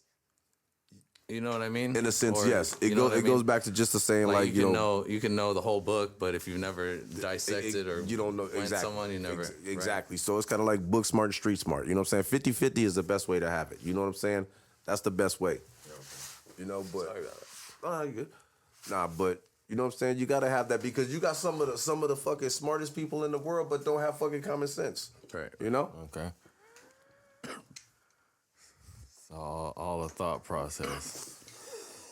You know what I mean? In a sense, Or, yes. It you know what I goes mean? back to just the saying, Like, like you can know the whole book, but if you've never dissected or you don't know went exactly. someone, you never Exactly. So it's kind of like book smart and street smart. You know what I'm saying? 50-50 is the best way to have it. You know what I'm saying? That's the best way. You know, but Sorry about that. oh, you good. Nah, but you know what I'm saying? You gotta have that because you got some of the fucking smartest people in the world, but don't have fucking common sense. Right. You know? Okay. It's all a thought process.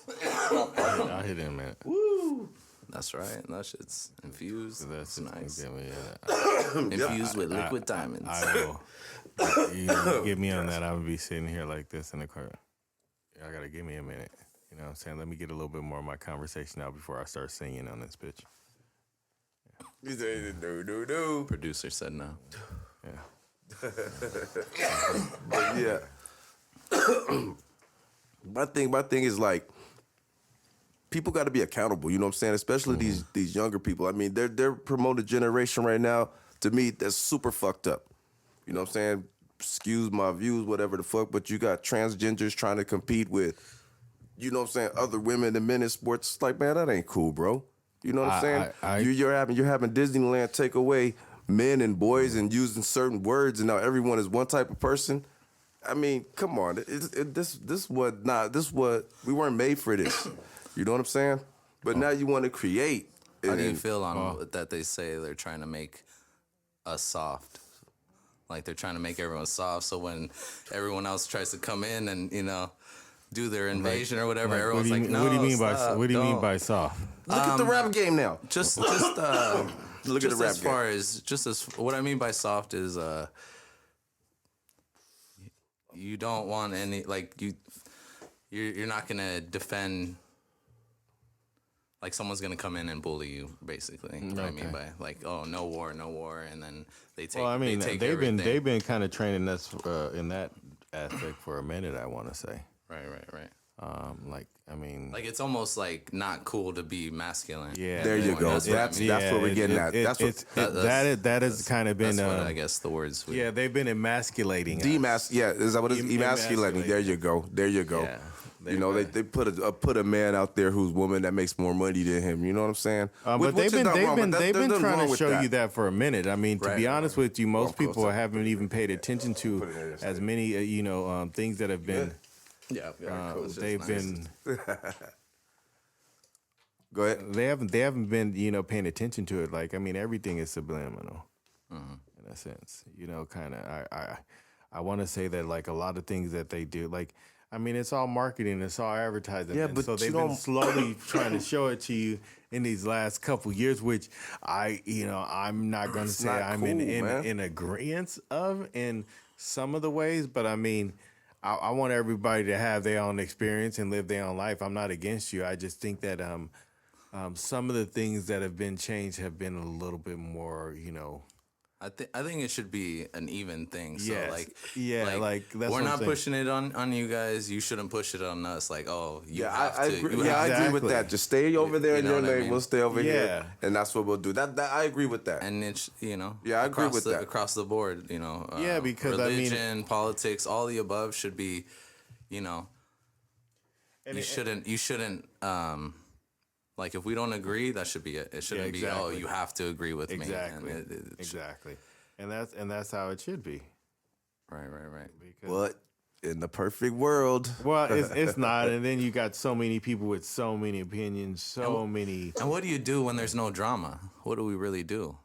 I hit him, man. That's right. That shit's infused. That's nice. Yeah, Infused with liquid diamonds. I will. You get me on that. I would be sitting here like this in the car. I gotta give me a minute. You know what I'm saying? Let me get a little bit more of my conversation out before I start singing on this bitch. He said, do. Producer said no. Yeah. But yeah. my thing is like people got to be accountable, you know what I'm saying? Especially these younger people. I mean, they're promoting a generation right now to me that's super fucked up. You know what I'm saying? Excuse my views, whatever the fuck, but you got transgenders trying to compete with, you know what I'm saying, other women and men in sports. It's like, man, that ain't cool, bro. You know what I'm saying? You're having Disneyland take away men and boys and using certain words, and now everyone is one type of person. I mean, come on. This we weren't made for this. You know what I'm saying? But now you want to create. How do you feel on that they say they're trying to make us soft? Like they're trying to make everyone soft. So when everyone else tries to come in and do their invasion or whatever, everyone's like, no. What do you mean stop, what do you mean don't." by soft? Look at the rap game now. Just Look just at the rap as far as what I mean by soft is you don't want any you're not gonna defend. Like someone's gonna come in and bully you, basically. What I mean by like, oh, no war, and then they take. Well, I mean, they take they've been kind of training us in that aspect for a minute. I want to say. Right. Like, I mean, Like it's almost like not cool to be masculine. yeah. There you go. That's That's what we're getting at. That's what That has kind of been. That's what I guess the words. Yeah, they've been emasculating. Yeah, is that what it's emasculating? There you go. Yeah, they put a man out there whose woman that makes more money than him. You know what I'm saying? But they've been trying to show you that for a minute. I mean, to be honest with you, most people haven't even paid attention to as many things that have been. Yeah, They've been. Go ahead. They haven't been paying attention to it. Like, I mean, everything is subliminal in a sense. Kind of. I want to say that like a lot of things that they do, like. I mean, it's all marketing, it's all advertising. Yeah, and but so they've been slowly trying to show it to you in these last couple years, which I'm not going to say I'm in agreement of in some of the ways, but I mean, I want everybody to have their own experience and live their own life. I'm not against you. I just think that some of the things that have been changed have been a little bit more, I think it should be an even thing. So Yes. like That's we're what not I'm saying. pushing it on you guys. You shouldn't push it on us. Like, oh, you have I to. agree. you Yeah, I have to. agree with that. Just stay over there in know your what I lane. mean? We'll stay over Yeah. here, and that's what we'll do. That I agree with that. And it's Yeah, I agree across with the, that. across the board. Yeah, because, I mean- religion, politics, all the above should be, you shouldn't. Like if we don't agree, that should be it. It shouldn't be exactly. you have to agree with Exactly. me. And Exactly. And that's how it should be. Right. Because, But in the perfect world, well, it's not. And then you got so many people with so many opinions, so many. And what do you do when there's no drama? What do we really do?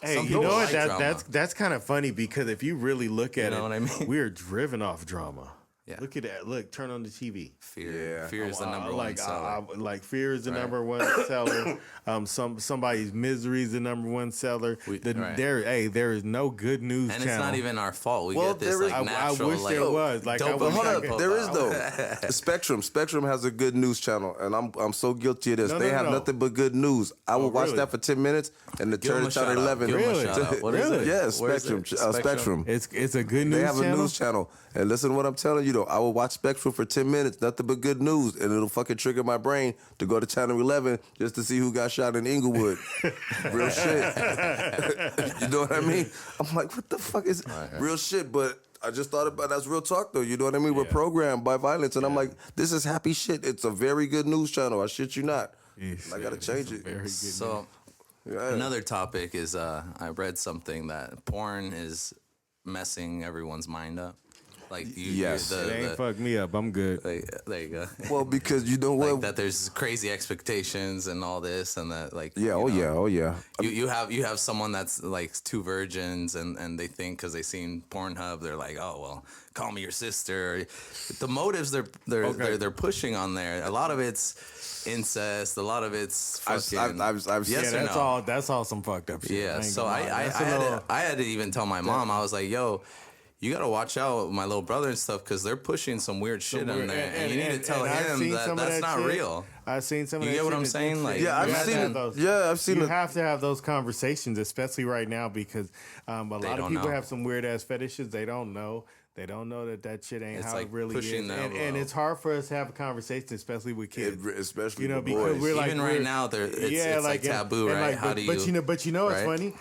Hey, Some you people know what? like drama. That's kind of funny because if you really look at know it, what I mean? we're driven off drama. Yeah. Look at that. Look, turn on the TV. Fear is the number one seller. Like fear is the number one seller. Somebody's misery is the number one seller. There is no good news And channel. it's not even our fault. We Well, get this there is- like I natural. wish there was. Like, I dopamine wish hold up, pop there is out. though. Spectrum. Spectrum has a good news channel, and I'm so guilty of this. No, they no, have no. nothing but good news. I will watch really? that for 10 minutes, and the Give 'em turn a to channel shout out. 11. Give 'em a Really? shout out. What is Really? it? Yeah, Where is Spectrum. it? Spectrum. It's a good news They have channel. a news channel. And listen to what I'm telling you, though. I will watch Spectrum for 10 minutes, nothing but good news, and it'll fucking trigger my brain to go to channel 11 just to see who got shot in Inglewood. Real shit. You know what I mean? I'm like, what the fuck is real shit? But I just thought about that's real talk, though. You know what I mean? We're programmed by violence. And I'm like, this is happy shit. It's a very good news channel. I shit you not. I got to change it. Very good. So Yeah. another topic is I read something that porn is messing everyone's mind up. Like Yes. It ain't fucked me up. I'm good. there you go. Well, because you know what? Like that there's crazy expectations and all this and that like Yeah, you oh know, yeah. You have someone that's like two virgins and they think because they seen Pornhub they're like, oh well, call me your sister. The motives they're pushing on there, a lot of it's incest, a lot of it's fucking I've seen yes Yeah, or that's no? all. That's all some fucked up shit. Yeah, ain't so gonna lie. That's a little- I had to even tell my mom. I was like, yo, you gotta watch out with my little brother and stuff because they're pushing some weird shit on there, and you need to tell I've him seen that some of that's not shit. real. I've seen some of You that get what shit I'm that's saying? insane. Like, Yeah, You I've have to seen have it. those- Yeah, I've seen You it. have to have those conversations, especially right now, because a lot of don't people know. have some weird ass fetishes. They don't know. They don't know that shit ain't It's how like it really pushing is. the And envelope. it's hard for us to have a conversation, especially with kids. Especially You know, the because boys. we're like Even right now, it's like taboo, right? How do But you know what's right? funny?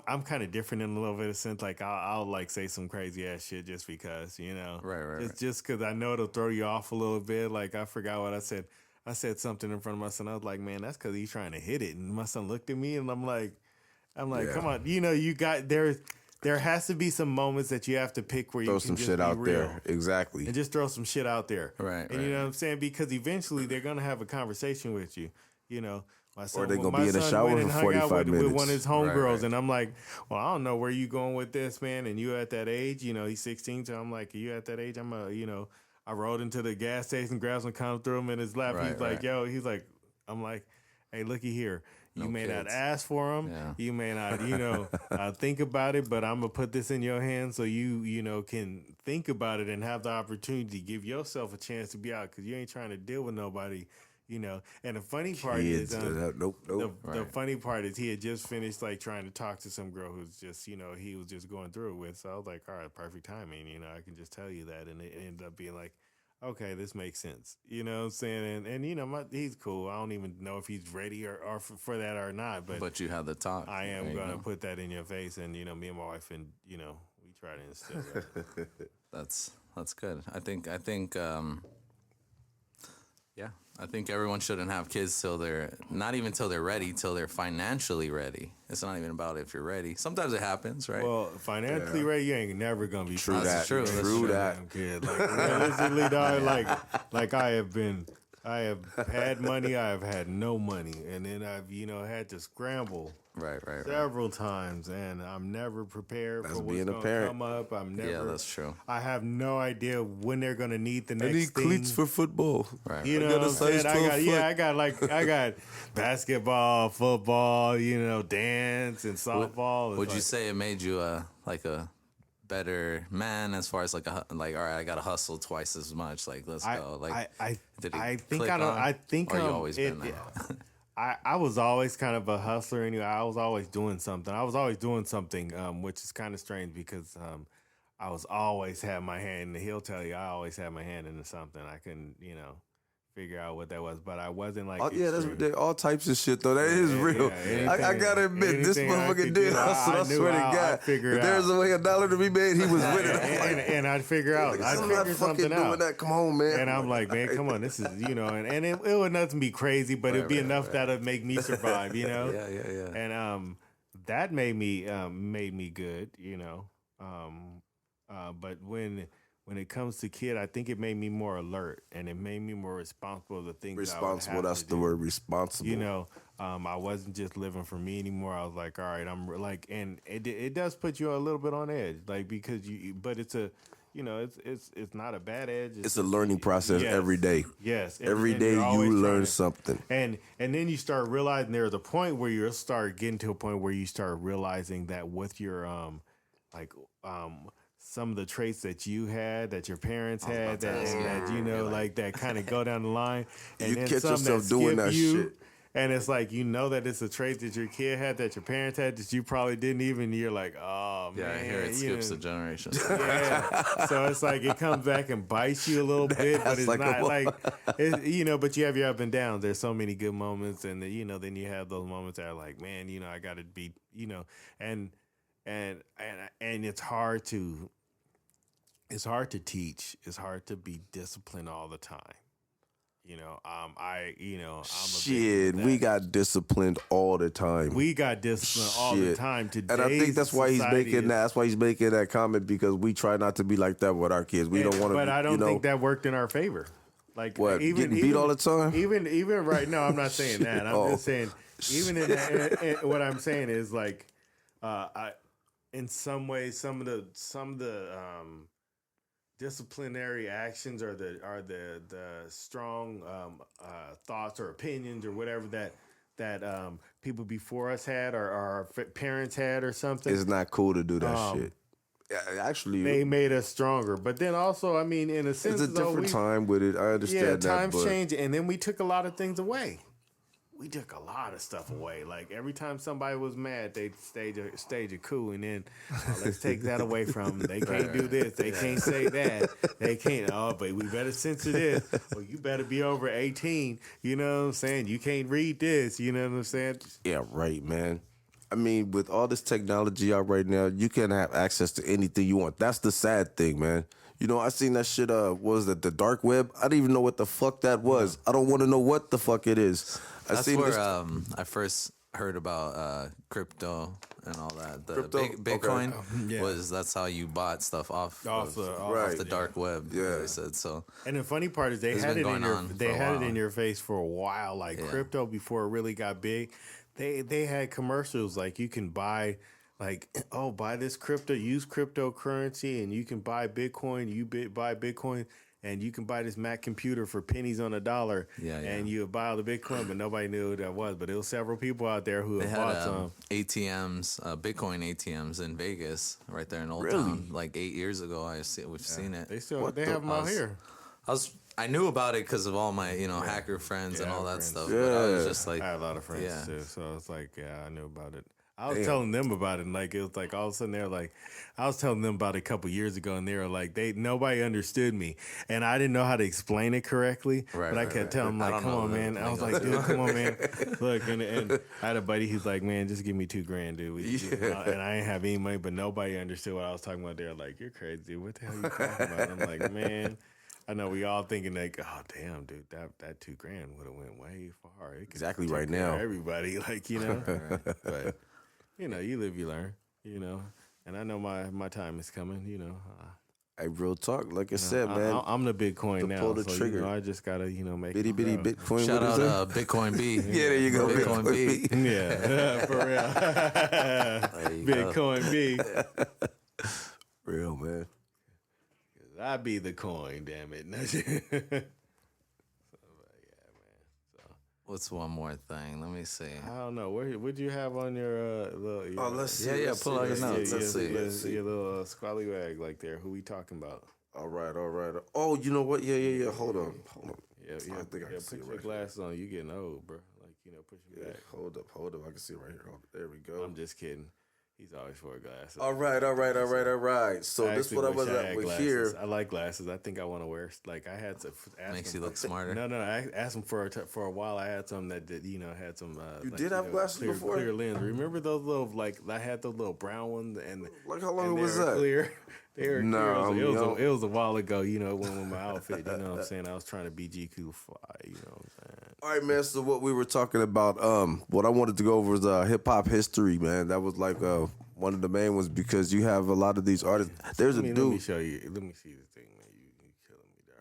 I'm kind of different in a little bit of sense. Like I'll like say some crazy ass shit just because, you know, Right. just because I know it'll throw you off a little bit. Like I forgot what I said. I said something in front of my son. I was like, man, that's because he's trying to hit it. And my son looked at me, and I'm like, Yeah. come on, you know, you got there has to be some moments that you have to pick where you Throw can some just shit be out real. there. Exactly. And just throw some shit out there. Right, And you know what I'm saying? Because eventually they're going to have a conversation with you. you know. My son, Or they when gonna my be in the son shower went for and hung 45 out with minutes. one of his homegirls, right. and I'm like, well, I don't know where you going with this, man. And you at that age, you know, he's 16, so I'm like, you at that age? You know, I rode into the gas station, grabbed some condom, threw him in his lap. Right, He's like, right. yo, he's like, I'm like, hey, looky here. You No may not kids. ask for them. Yeah. You may not, you know, think about it, but I'm gonna put this in your hands so you know, can think about it and have the opportunity to give yourself a chance to be out because you ain't trying to deal with nobody, you know. And the funny part Kids, is, nope. the Right. funny part is he had just finished like trying to talk to some girl who's just, you know, he was just going through it with. So I was like, all right, perfect timing. You know, I can just tell you that. And it ended up being like, okay, this makes sense. You know what I'm saying? And you know, he's cool. I don't even know if he's ready or for that or not. But But you had the talk. I There am you going to go. put that in your face. And, you know, me and my wife, and, you know, we try to instill that. That's good. I think yeah. I think everyone shouldn't have kids till they're not even till they're ready, till they're financially ready. It's not even about if you're ready. Sometimes it happens, right? Well, financially ready, you ain't never gonna be True That's that. true. That's True true. that. damn kid. Like realistically, dog, like I have had money, I have had no money, and then I've, you know, had to scramble right. several times, and I'm never prepared That's for what's being a gonna parent. come up. I'm never. Yeah, that's true. I have no idea when they're gonna need the I next need thing. cleats for football. Right. You know got what a I'm saying? size 12 foot. I got basketball, football, you know, dance and softball. It's Would you like- say it made you a better man as far as like all right, I gotta hustle twice as much. Like let's go. Like did it I think click I don't. on? I think Or you always been that? I was always kind of a hustler anyway. I was always doing something. Which is kind of strange because I was always had my hand. He'll tell you I always had my hand into something. I couldn't, you know, figure out what that was, but I wasn't like. Oh, yeah, extreme. there's all types of shit though. That is real. yeah, I anything- gotta admit, this anything I motherfucker could did do, hustle. I knew swear to I'd God, figure if it there's out. a way $1 to be made, he was with it. and I'd figure out. I'd I'm not figure fucking something doing out. that. Come on, man. And I'm like, man, come on, this is, you know, and it would nothing be crazy, but it'd be enough that'd make me survive, you know. Yeah. And that made me good, you know. But when it comes to kid, I think it made me more alert and it made me more responsible of the things. Responsible. I would have That's to the do. word. Responsible. You know, I wasn't just living for me anymore. I was like, all right, I'm like, and it does put you a little bit on edge, like because but it's a, you know, it's not a bad edge. It's a learning process Yes. every day. Yes, Every and day you're always you trying learn to- something. and then you start realizing there's a point where you'll start getting to a point where you start realizing that with your some of the traits that you had, that your parents had, that you know, like that kind of go down the line, and You then catch some yourself doing skip that you, shit. and it's like you know that it's a trait that your kid had, that your parents had, that you probably didn't even. You're like, oh Yeah, man, I hear it you skips know. a generation. Yeah, so it's like it comes back and bites you a little bit, but it's like a not wo- like you know. But you have your up and downs. There's so many good moments, and you know, then you have those moments that are like, man, you know, I got to be, you know, and it's hard to teach. It's hard to be disciplined all the time. You know, I'm a victim Shit, of we that. got disciplined all the time. We got disciplined all the Shit. time. And I think that's why he's making that. That's why he's making that comment because we try not to be like that with our kids. We don't want to. But I don't you know, think that worked in our favor. Like What, getting beat all the time? Even right now, I'm not saying that. I'm Oh. just saying even in that, what I'm saying is like, in some ways, some of the disciplinary actions or the strong thoughts or opinions or whatever that people before us had or our parents had or something. it's not cool to do that shit. Yeah, actually, They made us stronger, but then also, I mean, in a sense, it's a though, different time with it. I understand yeah, that, times but change, and then we took a lot of things away. We took a lot of stuff away. Like every time somebody was mad, they'd stage a coup, and then let's take that away from them. They can't do this. They can't say that. They can't. Oh, but we better censor this. Or you better be over 18. You know what I'm saying? You can't read this. You know what I'm saying? yeah, right, man. I mean, with all this technology out right now, you can have access to anything you want. That's the sad thing, man. You know, I seen that shit, what was it, the dark web? I didn't even know what the fuck that was. I don't want to know what the fuck it is. That's seen where this. I first heard about crypto and all that. The Crypto? Okay. Bitcoin Yeah. that's how you bought stuff off Off the- off Right. the dark web. Yeah. They said so. And the funny part is they It's had been it going in your on they for a had it while. in your face for a while. Like crypto before it really got big, they had commercials like you can buy like buy this crypto, use cryptocurrency, and you can buy Bitcoin. Buy Bitcoin, and you can buy this Mac computer for pennies on a dollar. Yeah, yeah. And you buy all the Bitcoin, but nobody knew who that was. But there was several people out there who They had had bought some. ATMs, Bitcoin ATMs in Vegas, right there in Old Really? Town. Like 8 years ago, we've seen it. They have them out here. I knew about it because of all my hacker friends and all that friends. stuff. But I was Yeah. just like, I had a lot of friends yeah. too, so it's like, I knew about it. I was telling them about it, and like it was like all of a sudden they're like, I was telling them about it a couple years ago, and they were like, nobody understood me, and I didn't know how to explain it correctly. Right, but I right, kept right. telling them I like, don't come know on, the man. I was lingo. like, dude, come on, man. Look, and I had a buddy. He's like, man, just give me $2,000, dude. And I ain't have any money, but nobody understood what I was talking about. They're like, you're crazy, dude. What the hell are you talking about? I'm like, man. I know we all thinking like, oh damn, dude, that $2,000 would have went way far. It could Exactly take right care of now. everybody, like but you live, you learn, And I know my time is coming, Hey, real talk. Like I said, man. I'm the Bitcoin to now, pull the so trigger. I just gotta make Bitty it bitty grow. Bitcoin. Shout what is out that? Bitcoin B. Yeah, there you go. Bitcoin B. Yeah, for real. you go. Bitcoin B. Real, man. I be the coin, damn it. What's one more thing? Let me see. I don't know. What'd you have on your little? Your, Let's see. Yeah, let's pull see, out your let's notes. see, Let's see. Let's see. Your little squallywag like there. Who we talking about? All right. Oh, you know what? Yeah. Hold on. Yeah. I think I can see Put it your right glasses on. You getting old, bro. Like push your back. Hold up. I can see it right here. There we go. I'm just kidding. He's always wore glasses. All right. So this is what I was at with here. I like glasses. I think I want to wear. Like I had to ask Makes him you look smarter. No. I asked him for a while. I had some that did, had some. You like, did have glasses clear, before? Clear lens. Remember those little I had those little brown ones and. Like how long and they was were that? Clear. They were No, clear. yo. It was a while ago. When with my outfit. You know what I'm saying? I was trying to be GQ fly. You know what I'm saying? All right, man. So what we were talking about, what I wanted to go over was hip hop history, man. That was like one of the main ones because you have a lot of these artists. There's a Let me dude. show you. Let me see the thing, man. You killing me there,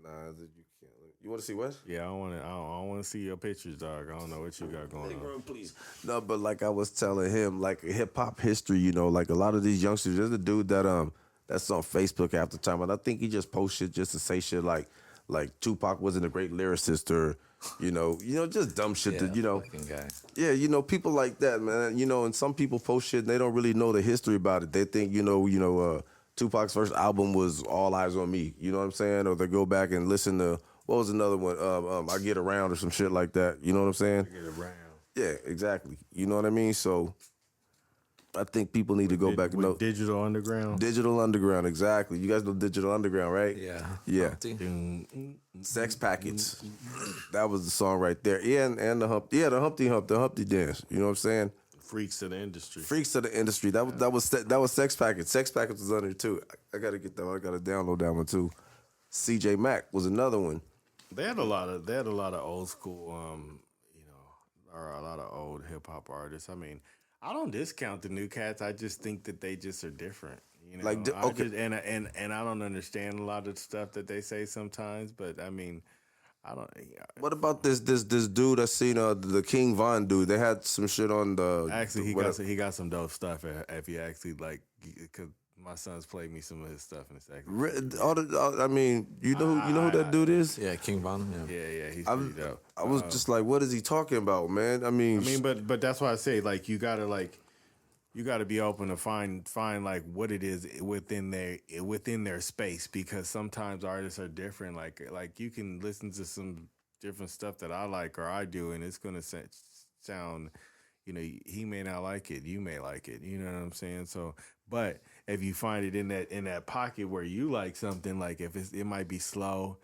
bro. Nah, that you can't. You want to see what? Yeah, I want to see your pictures, dog. I don't know what you got going on. Please. No, but like I was telling him, like hip hop history, like a lot of these youngsters. There's a dude that's on Facebook half the time, and I think he just posts shit just to say shit like Tupac wasn't a great lyricist or. Just dumb shit that, fucking guy. Yeah, people like that, man. And some people post shit and they don't really know the history about it. They think, Tupac's first album was All Eyes on Me. You know what I'm saying? Or they go back and listen to, what was another one? I Get Around or some shit like that. You know what I'm saying? Get around. Yeah, exactly. You know what I mean? So I think people need to go back and know. Digital Underground. Digital Underground, exactly. You guys know Digital Underground, right? Yeah. Yeah. Mm, Sex Packets. That was the song right there. Yeah, and the Humpty Hump, the Humpty Dance. You know what I'm saying? Freaks of the industry. Freaks of the industry. That was Sex Packets. Sex Packets was under too. I gotta get that one. I gotta download that one too. CJ Mack was another one. They had a lot of old school, or a lot of old hip hop artists. I mean, I don't discount the new cats. I just think that they just are different. Like, okay. And I don't understand a lot of the stuff that they say sometimes. But I mean, I don't. What about this dude I seen the King Von dude? They had some shit on the. Actually, he got some dope stuff. If he actually because my son's played me some of his stuff and it's actually. I mean, you know who that dude is? Yeah, King Von. Yeah. Yeah, he's pretty dope. I was just like, what is he talking about, man? I mean, but that's why I say you gotta be open to find like what it is within their space, because sometimes artists are different. Like you can listen to some different stuff that I like or I do, and it's gonna sound, he may not like it, you may like it. You know what I'm saying? So, but if you find it in that pocket where you like something, like if it might be slow.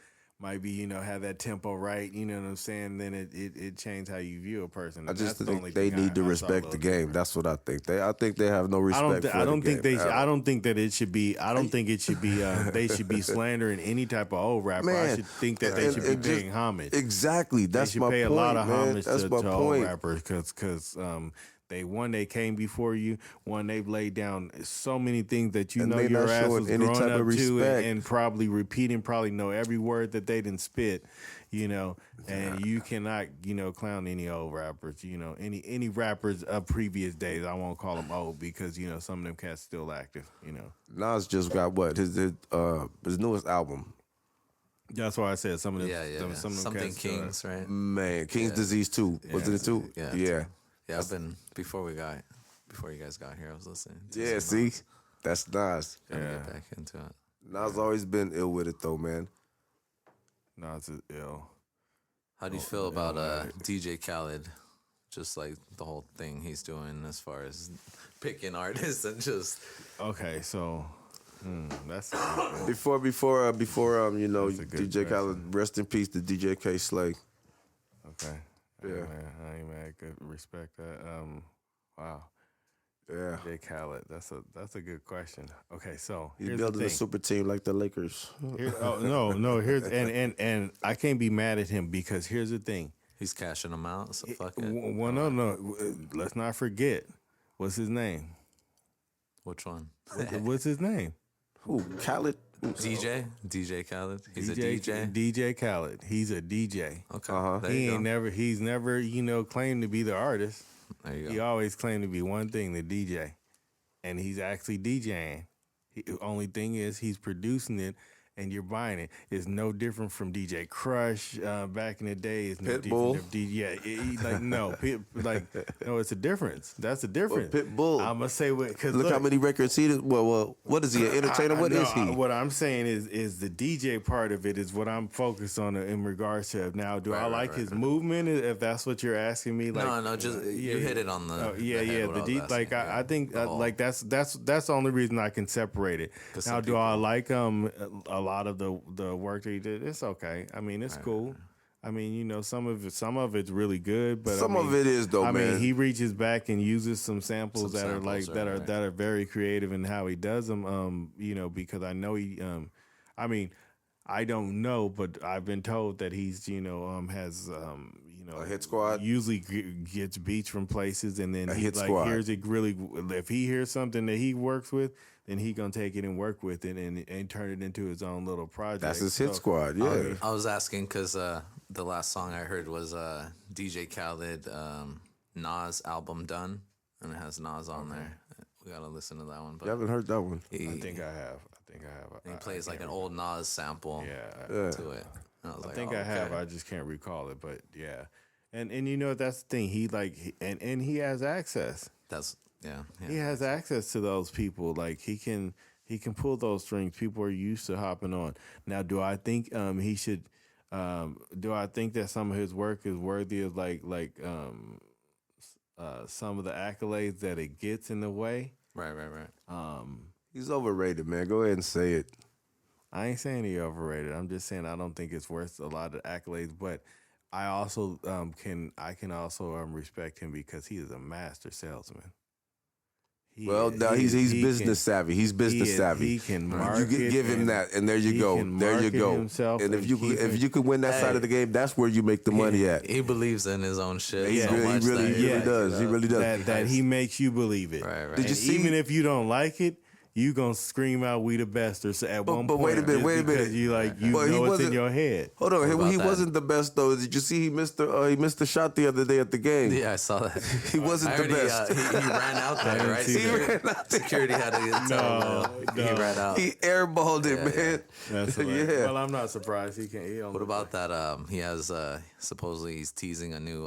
might be, have that tempo right, you know what I'm saying, then it changed how you view a person. I And just that's the think only they thing need to I saw a respect little the game. different. That's what I think. I think they have no respect for I the don't game. think they. at I all. don't think that it should be. I don't think it should be. They should be slandering any type of old rapper. I Man, should think that they should be paying homage. Exactly. They That's should my pay point, a lot of man. homage That's my to old point. rappers because they came before you. One, they've laid down so many things that And they your not ass showing was any growing type up of to respect. and probably repeating, probably know every word that they didn't spit. And you cannot, clown any old rappers. Any rappers of previous days. I won't call them old because some of them cats still active. Nas just got what his newest album. That's why I said some of them. Yeah. Some of them Something cats still Kings, right? Man, King's Disease 2. Was it 2? Yeah. Yeah. Yeah, I've been before you guys got here. I was listening. to Yeah, some see? Nas. That's Nas. Gotta get back into it. Nas always been ill with it though, man. Nas is ill. How do you feel about DJ Khaled? Just like the whole thing he's doing as far as picking artists and just Okay, so that's Before a good DJ Khaled, rest in peace to DJ K Slay. okay. Yeah. I ain't mad. Good respect that. Wow. Yeah. Jay Khaled. That's a good question. Okay, so He's here's building the a thing. super team like the Lakers. No. Here's and I can't be mad at him because here's the thing. he's cashing them out. So fuck it. Well, no. Let's not forget. What's his name? Which one? What's his name? Who? Khaled? DJ Khaled. He's a DJ. DJ Khaled. He's a DJ. Okay. There He you ain't go. never. He's never. claimed to be the artist. There you He go. always claimed to be one thing, the DJ, and he's actually DJing. The only thing is he's producing it, and you're buying it. It's no different from DJ Crush back in the day. It's no Pitbull? different. No, it's a difference. That's a difference. Pitbull. I'm gonna say because Look how many records he did. Well, what is he? An entertainer? What is he? What I'm saying is the DJ part of it is what I'm focused on in regards to now. Do I like his movement? If that's what you're asking me, like No, just you hit it on the. yeah. the head what I was asking, Like yeah. I think The whole- like that's the only reason I can separate it. 'Cause Now, some do I like a lot of the work that he did? It's okay. I mean, it's cool. I mean, some of it's really good, but Some of it is though, I man. mean, he reaches back and uses some samples Some that are like samples, right. that are very creative in how he does them. Because I know he. I mean, I don't know, but I've been told that he's has A hit squad? usually gets beats from places, and then he hit like squad. hears it really. If he hears something that he works with, then he gonna take it and work with it and turn it into his own little project. That's his hit So, squad. Yeah. I was asking because the last song I heard was DJ Khaled Nas album Done, and it has Nas on there. We gotta listen to that one. But You haven't heard that one. he, I think I have. he plays like an old Nas sample Yeah, to it. And I was I like, think oh, I have. okay. I just can't recall it, but yeah. And that's the thing. He and he has access. That's yeah. He has access to those people. Like he can pull those strings. People are used to hopping on. Now, do I think he should? Do I think that some of his work is worthy of some of the accolades that it gets in the way? Right. He's overrated, man. Go ahead and say it. I ain't saying he overrated. I'm just saying I don't think it's worth a lot of accolades. But I also can also respect him because he is a master salesman. Now he's business savvy. He's business savvy. He can You market. give him and that, and there you he go. can There you market go. himself And if you keep if it- you can win that side of the game, that's where you make the money at. He believes in his own shit. He so really, much he really, that he he really backs does. it He up. really does. that he makes you believe it. Right. Did you And see? even if you don't like it, you gonna scream out "We the best" or at one but point. wait a minute, just wait a because minute. You But he know it's in wasn't- your head. Hold on, about he that? wasn't the best though. Did you see he missed the shot the other day at the game? Yeah, I saw that. He wasn't I the heard he, best. he ran out I there, didn't right? see that. Security had to tell him. He ran out. He airballed it, man. That's hilarious. Yeah. Well, I'm not surprised. He can't. He don't What about that? He has supposedly he's teasing a new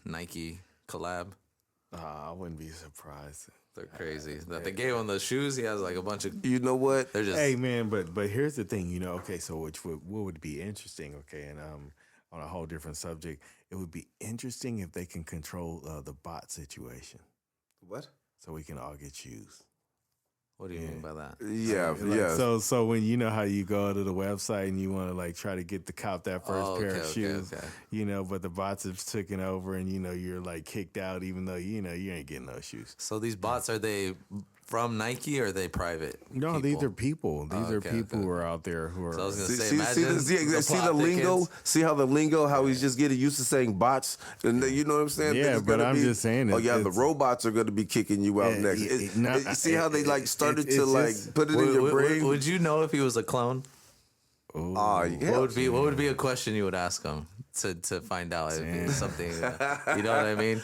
Nike collab. I wouldn't be surprised. They're crazy. That they gave him the shoes. He has like a bunch of. You know what? They're just. Hey man, but here's the thing, Okay, so what would be interesting? Okay, and on a whole different subject, it would be interesting if they can control the bot situation, What? so we can all get shoes. What do you mean by that? Yeah, Like, yeah. so when you know how you go to the website and you want to like try to get the cop that first Oh, pair okay, of okay, shoes, okay. you know, but the bots have taken over and you know you're like kicked out even though you know you ain't getting those shoes. So these bots, are they from Nike or are they private? No, these are people. These are okay, people okay, who are out there who are. So I was gonna See, say, see, imagine see the plot lingo? thickens. See how the lingo, how he's just getting used to saying bots? And you know what I'm saying? Yeah, Niggas but gonna I'm be, just saying oh, it- yeah, the it's- robots are going to be kicking you out Yeah, next. You see how they like started to it's like just- put it in your brain? Would you know if he was a clone? Oh, yeah. What would be a question you would ask him to find out if it was something? You know what I mean?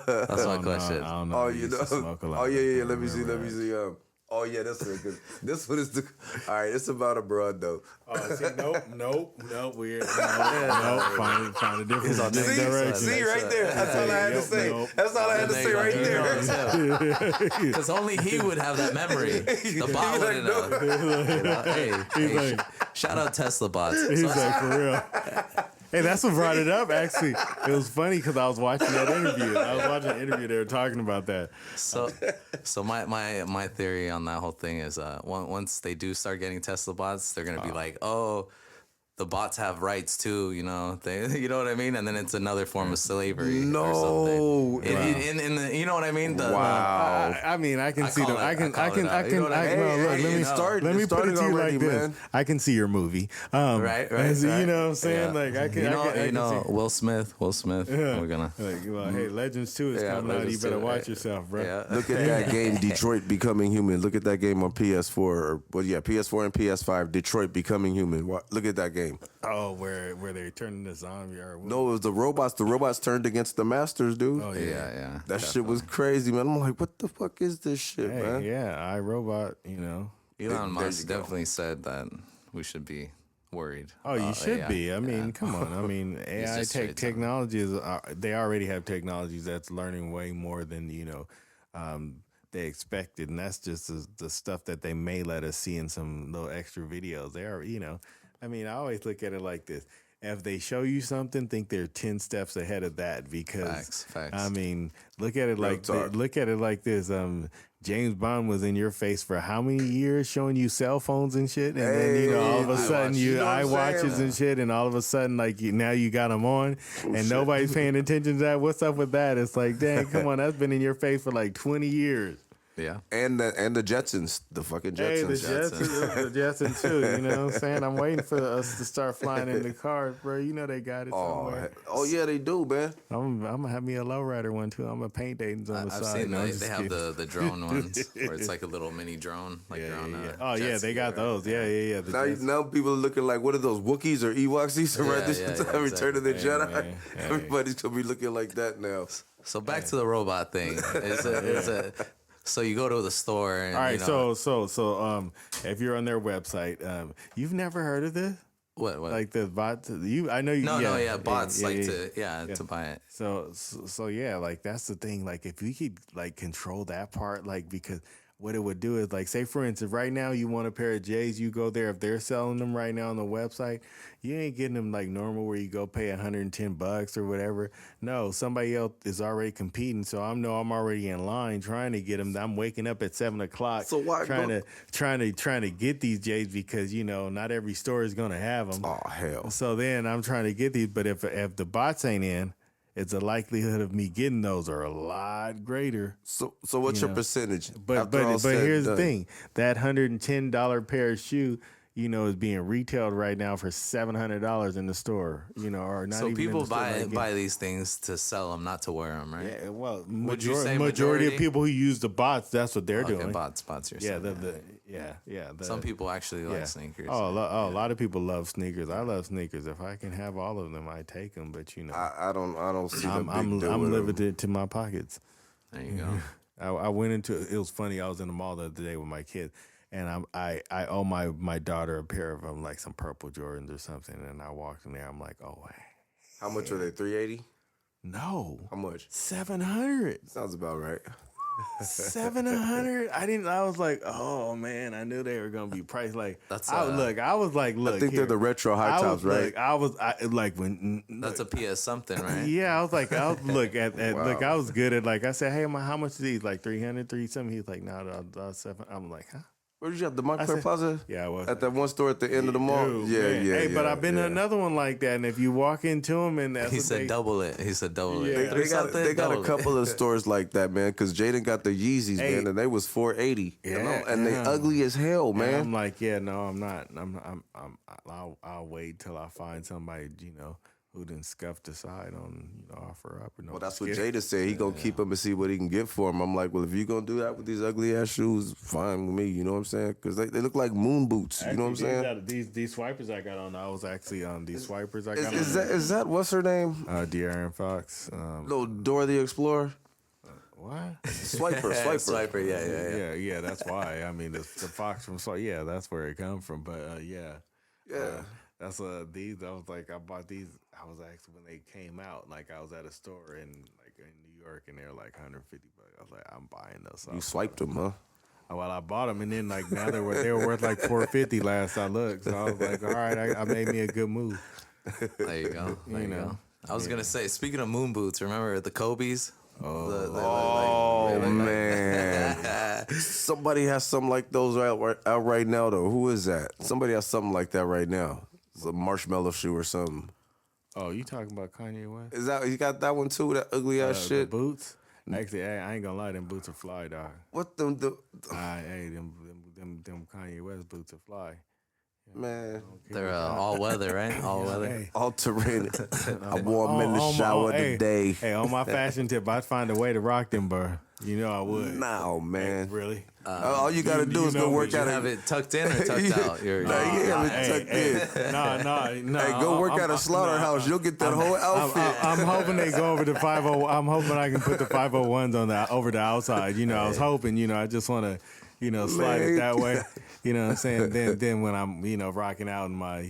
That's my question. I don't know. Oh, I you used to know? smoke a lot. Oh, yeah, I yeah. can't Let me see. remember. Oh, yeah, that's a good. This one is the. All right, it's about a broad though. Oh, see, nope. Weird. Nope. Find a different direction. See right there. That's all I had to say. Nope. That's all I had to say right there. Because only he would have that memory. The bot like, wouldn't know. You know, hey, shout out Tesla bots. He's like, for real. Hey, that's what brought it up, actually. It was funny because I was watching that interview. I was watching an interview. They were talking about that. So my theory on that whole thing is once they do start getting Tesla bots, they're gonna be like, oh, the bots have rights too, you know, you know what I mean, and then it's another form of slavery. No. or something. In the, you know what I mean. Wow. I mean, I can see call them. it- I can. I call it out. You know what I mean? No, look, Hey, let me it started- Let me it put it started to you already, like this. man. I can see your movie. Right. You know what I'm saying? Yeah. Like I can. You know, I can see. Will Smith. Yeah. We're gonna. Like, well, hey, Legends 2 is coming out. You Legends better 2, watch right. yourself, bro. Yeah. Look at that game, Detroit Becoming Human. Look at that game on PS4. PS4 and PS5, Detroit Becoming Human. Look at that game. Oh, where they turn into zombie or what? No, it was the robots. The robots turned against the masters, dude. Oh Yeah. That shit was crazy, man. I'm like, what the fuck is this shit, Hey, man? yeah, iRobot. You know. Elon There Musk you go. definitely said that we should be worried. Oh, you should AI. be. I mean, come on. I mean, AI just straight down. technology is. They already have technologies that's learning way more than they expected, and that's just the stuff that they may let us see in some little extra videos. They are, I mean, I always look at it like this. If they show you something, think they're 10 steps ahead of that because Facts. I mean, look at it Real like talk. look at it like this. James Bond was in your face for how many years showing you cell phones and shit, and then all of a sudden you know what I'm iWatches saying? and shit, and all of a sudden now you got them on, and nobody's paying attention to that. What's up with that? It's like, dang, come on, that's been in your face for like 20 years. Yeah. And the Jetsons, the fucking Hey, Jetsons. the Jetsons too. You know what I'm saying? I'm waiting for us to start flying in the cars, bro. You know they got it somewhere. Oh yeah, they do, man. I'm gonna have me a lowrider one too. I'm gonna paint Dayton's on the I've side. seen No, I'm they just have kidding. the drone ones where it's like a little mini drone, like Yeah, you're on yeah. a Oh yeah, jet they ski, got right? those. Yeah. The Jets. Now people are looking like, what are those Wookiees or Ewoks? These are right this yeah, time, Return of the Jedi. man. Hey. Everybody's gonna be looking like that now. So back to the robot thing. So you go to the store and All right, you know, so if you're on their website, you've never heard of this? what Like the bot? I know you. no, bots yeah, like yeah. to buy it. So yeah, like that's the thing. Like if we could like control that part, like because what it would do is like say for instance, right now you want a pair of J's, you go there. If they're selling them right now on the website, you ain't getting them like normal where you go pay $110 or whatever. No, somebody else is already competing. So I'm already in line trying to get them. I'm waking up at 7:00. So why trying to get these J's because not every store is gonna have them. Oh hell. So then I'm trying to get these, but if the bots ain't in, it's the likelihood of me getting those are a lot greater. So what's your percentage? But after all said and here's the done? thing: that $110 pair of shoe, is being retailed right now for $700 in the store. Or not So even people in the store, buy these things to sell them, not to wear them, right? Yeah, well, Would you say majority of majority? people who use the bots, that's what they're Okay, doing. bots. You're Yeah, saying. Some people actually like sneakers. Oh, a lot of people love sneakers. I love sneakers. If I can have all of them, I take them. But I don't see the big I'm deal with them. limited to my pockets. There you go. I went into it was funny. I was in the mall the other day with my kid, and I owe my daughter a pair of them, like some purple Jordans or something. And I walked in there. I'm like, oh, How much are they? $380? no, How much? 700. Sounds about right. $700. I was like, oh man, I knew they were gonna be priced. Like, That's, I was like, look, I think they're the retro high tops, right? Like when That's a PS something, right? yeah, I was like, look at look, Wow. I was good at like I said, hey, how much are these? Like 300, 3 something. He's like, no, 7. I'm like, huh? Where did you have the Montclair said- Plaza? Yeah, I was At that one store at the end of the mall. Dude, Yeah, man. yeah. Hey, but yeah, I've been to yeah. another one like that, and if you walk into them, and that's He what said they, double it. He said double Yeah. it. They got a couple of stores like that, man. Because Jaden got the Yeezys, Hey. man, and they was $480. Yeah, and they yeah. ugly as hell, And man. I'm like, yeah, no, I'm not. I'll wait till I find somebody, who didn't scuff the side on, offer up. Or no, Well, that's what just kidding. Jada said. He gonna keep them and see what he can get for him. I'm like, well, if you gonna do that with these ugly ass shoes, fine with me. You know what I'm saying? Because they look like moon boots. You know what I'm saying? These swipers I got on, I was actually on these swipers I got Is that what's her name? De'Aaron Fox. No, Dora the Explorer. What? Swiper. Swiper, yeah. Yeah, that's why. I mean, the Fox from yeah, that's where it come from. But yeah. That's these. I was like, I bought these. I was actually when they came out, like I was at a store in New York, and they're like $150. I was like, I'm buying those. You swiped them, huh? Well, I bought them, and then like now they were worth like $450 last I looked. So I was like, all right, I made me a good move. There you go. There you know. go. I was gonna say, speaking of moon boots, remember the Kobe's? Oh man! Somebody has something like those out right now, though. Who is that? Somebody has something like that right now. It's a marshmallow shoe or something. Oh, you talking about Kanye West? Is that you got that one too? That ugly ass The shit. boots? Actually, I ain't gonna lie, them boots are fly, dog. What them? Hey, them Kanye West boots are fly. Man, They're all weather, right? All weather. Hey. all terrain. I wore them in the shower today. Hey, on my fashion tip, I'd find a way to rock them, bro. You know I would. No, man. Really? All you gotta do is you go know work me. out. You have it tucked in or tucked out? Nah, you have it tucked in. No. Hey, go work at a slaughterhouse. You'll get that whole outfit. I'm hoping they go over the 50. I'm hoping I can put the 501s on over the outside. I was hoping. I just want to, slide it that way. You know what I'm saying? Then when I'm, rocking out in my,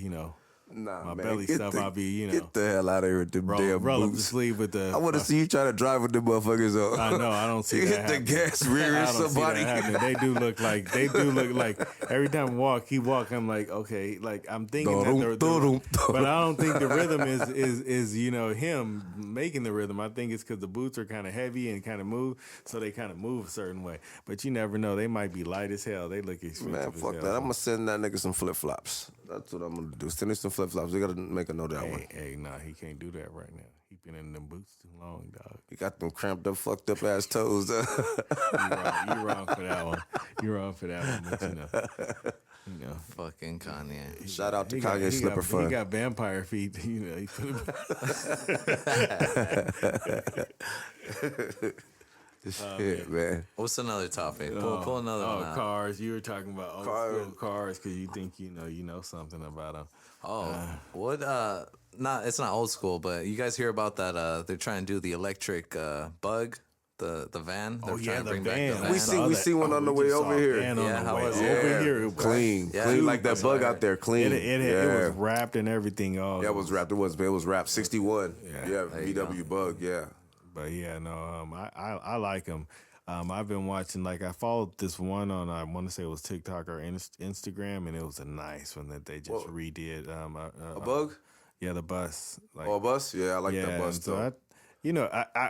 Nah, my man. belly stuff, I'll be, Get the hell out of here with them damn roll up the boots. sleeve with the. I want to see you try to drive with them motherfuckers on. I know. I don't see You that hit the happening. gas rear I and don't see somebody. that happening. They do look like every time he walk, I'm like, okay, like I'm thinking but I don't think the rhythm is him making the rhythm. I think it's because the boots are kind of heavy and kind of move, so they kind of move a certain way. But you never know. They might be light as hell. They look expensive. Man, as fuck hell. that. I'm gonna send that nigga some flip flops. That's what I'm gonna do. Send him some flip flops. We gotta make a note of that one. Hey, nah, he can't do that right now. He been in them boots too long, dog. He got them cramped up, fucked up ass toes. You wrong for that one. You wrong for that one. But Fucking Kanye. Shout out to he Kanye Slipper He Fun. got vampire feet. He Shit, man. What's another topic? Pull another one out. Cars. You were talking about old school cars because you think you know something about them. What? It's not old school, but you guys hear about that? They're trying to do the electric bug, the van. They're trying to bring back the van. We see one on the way over here. Yeah, how was it? Over here, Clean, Yeah. clean like that bug out there. Clean. It was wrapped and everything. Oh, Yeah, it was wrapped. It was wrapped. 61. Yeah. VW bug. Yeah. But yeah, no, I like them. I've been watching, I followed this one on, I want to say it was TikTok or Instagram, and it was a nice one that they just redid. A bug? Yeah, the bus. A bus? Yeah, I like that bus so too.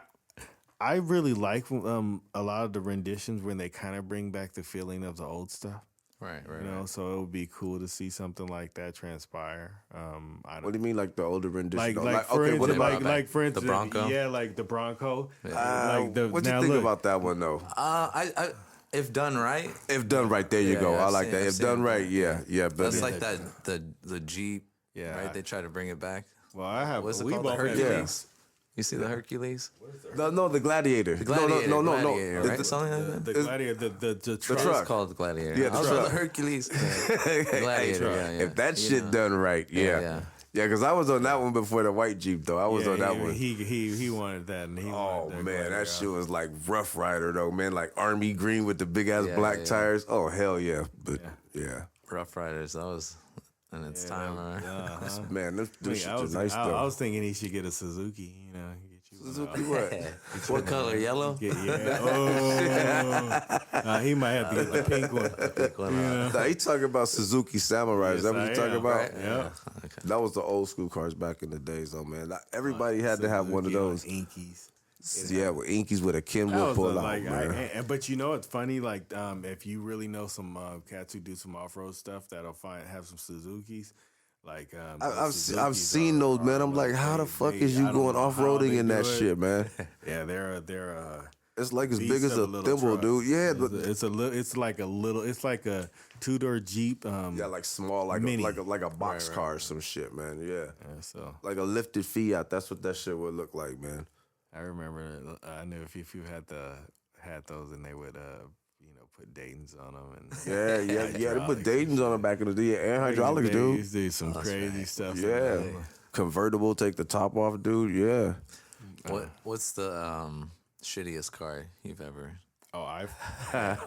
I really like a lot of the renditions when they kind of bring back the feeling of the old stuff. Right. So it would be cool to see something like that transpire. What do you mean, like the older rendition? For what instance, about for instance, the Bronco? Yeah, like the Bronco. what you think about that one though? I if done right, If done right, there you go. yeah, I I've like seen- that. I've If seen done it. right, yeah. But that's like that the Jeep. Yeah. Right. They try to bring it back. Well, I have. What's it we called? The both had- Hercules. You see the Hercules? no, the Gladiator. Gladiator, No. Gladiator, right? Something like that. The Gladiator, the truck. truck. It's called the Gladiator. Yeah, the I was on the truck. Hercules. Gladiator. Yeah. If that shit done right, yeah. Yeah, because I was on that one before the white Jeep, though. I was on that one. He wanted that, and he. Oh, wanted man, that Gladiator. shit was like Rough Rider, though, man. Like army green with the big-ass black tires. Oh, hell yeah. But, yeah. Rough Riders. That was in its time, right? Man, them shit I are was, nice, though. I was thinking he should get a Suzuki. Get you Suzuki what? What color? Yellow? Yeah. Oh. He might have to get the pink one. Nah, he talking about Suzuki Samurai. Is that what Yes, you I talking am. about? Right? Yeah. Okay. That was the old school cars back in the days, though, man. Everybody had to have one of Suzuki on those. Inkies. Yeah, with Inkies with a Kenwood pull out, man. But you know it's funny, like if you really know some cats who do some off road stuff, that'll have some Suzukis. Like I've Suzukis seen those, man. I'm like, how the fuck is you going off roading in that shit, man? Yeah, they're It's like as big beast as of a a little thimble, truck. dude. Yeah, It's like a 2-door Jeep. yeah, like small, like mini. like a box car or some shit, man. Yeah, Yeah, so like a lifted Fiat. That's what that shit would look like, man. I remember I knew a few had those and they would put Dayton's on them and Yeah. They put hydraulics Dayton's on the back of the day, and hydraulics, They dude. used to do some crazy stuff. Yeah, convertible, take the top off, dude. Yeah. What's the shittiest car you've ever? Oh, I've had.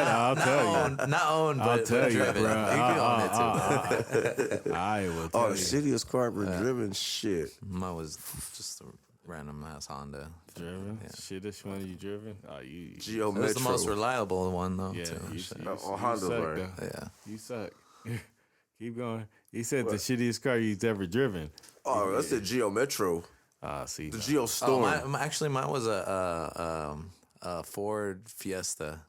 I'll tell you. Not owned, I'll but tell you, driven. bro. You can own it too. I will Oh, tell the you. shittiest car ever driven. Shit. Mine was just a random ass Honda. Driven? Shit, this one you driven? Oh, you. Geo It was the Metro. most reliable one though. Yeah, too. you Honda, suck, right? though. Yeah. You suck. Keep going. He said the shittiest car you've ever driven. Oh, that's the Geo Metro. See. The no. Geo Storm. Mine was a Ford Fiesta.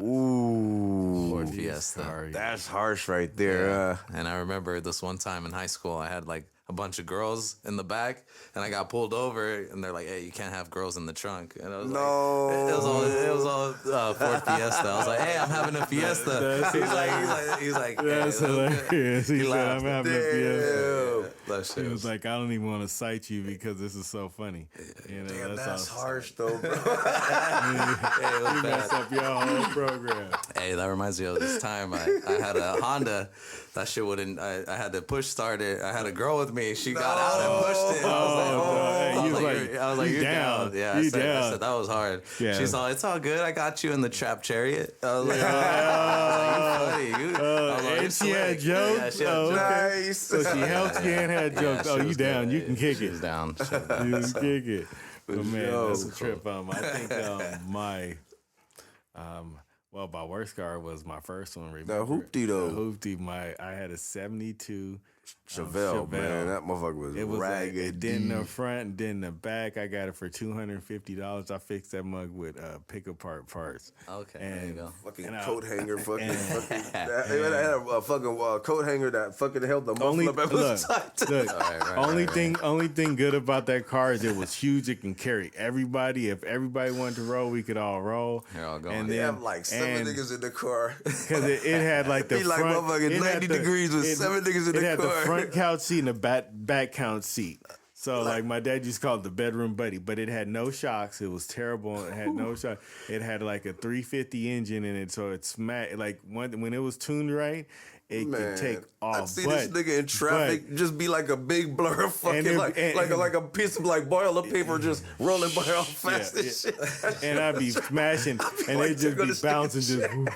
Ooh. Ford Fiesta. Sorry. That's harsh right there. And I remember this one time in high school, I had like a bunch of girls in the back, and I got pulled over, and they're like, "Hey, you can't have girls in the trunk." And I was No. like, "It was all Ford Fiesta." I was like, "Hey, I'm having a Fiesta." He's like, That's "Hey, hilarious. He said, laughed. I'm having a Fiesta. that shit He was like, I don't even want to cite you because this is so funny. You know, Damn, that's all. harsh though, bro. You messed up your whole program. Hey, that reminds me of this time I had a Honda. That shit wouldn't. I had to push start it. I had a girl with me. She got out and pushed it. I was like, you're down. Yeah, I said that was hard. Yeah. She's all, it's all good. I got you in the trap chariot. I was like, you funny. And she had jokes? Yeah, she had jokes. Nice. So she helped you and had jokes. Yeah, Oh, she you was down. good. You can kick She's it. down. You can kick it. But man, Yo, that's a trip. I think my worst car was my first one. Remember? That hoopty though. The hoopty. I had a 72 Chevelle, man. That motherfucker was, It was ragged. then the front, then the back. I got it for $250. I fixed that mug with pick-apart parts. Okay, there you go. Fucking And I- coat hanger, fucking. It had a fucking coat hanger that fucking held the muffler up. It was tight. Look, only thing good about that car is it was huge. It can carry everybody. If everybody wanted to roll, we could all roll. You're all going. And They then have like 7 niggas in the car. because it had like the Be like front, motherfucking it had 90 degrees with 7 niggas in the It had car. the front couch seat and the back couch seat. So like my dad used to call it the bedroom buddy, but it had no shocks. It was terrible. It had no shock. It had like a 350 engine in it, so it smacked. Like when it was tuned right, it could take off. I see this nigga in traffic just be like a big blur of fucking like a piece of like boiler paper just rolling by all fast and shit. And I'd be smashing, and like, it just gonna be stick bouncing, just whoosh,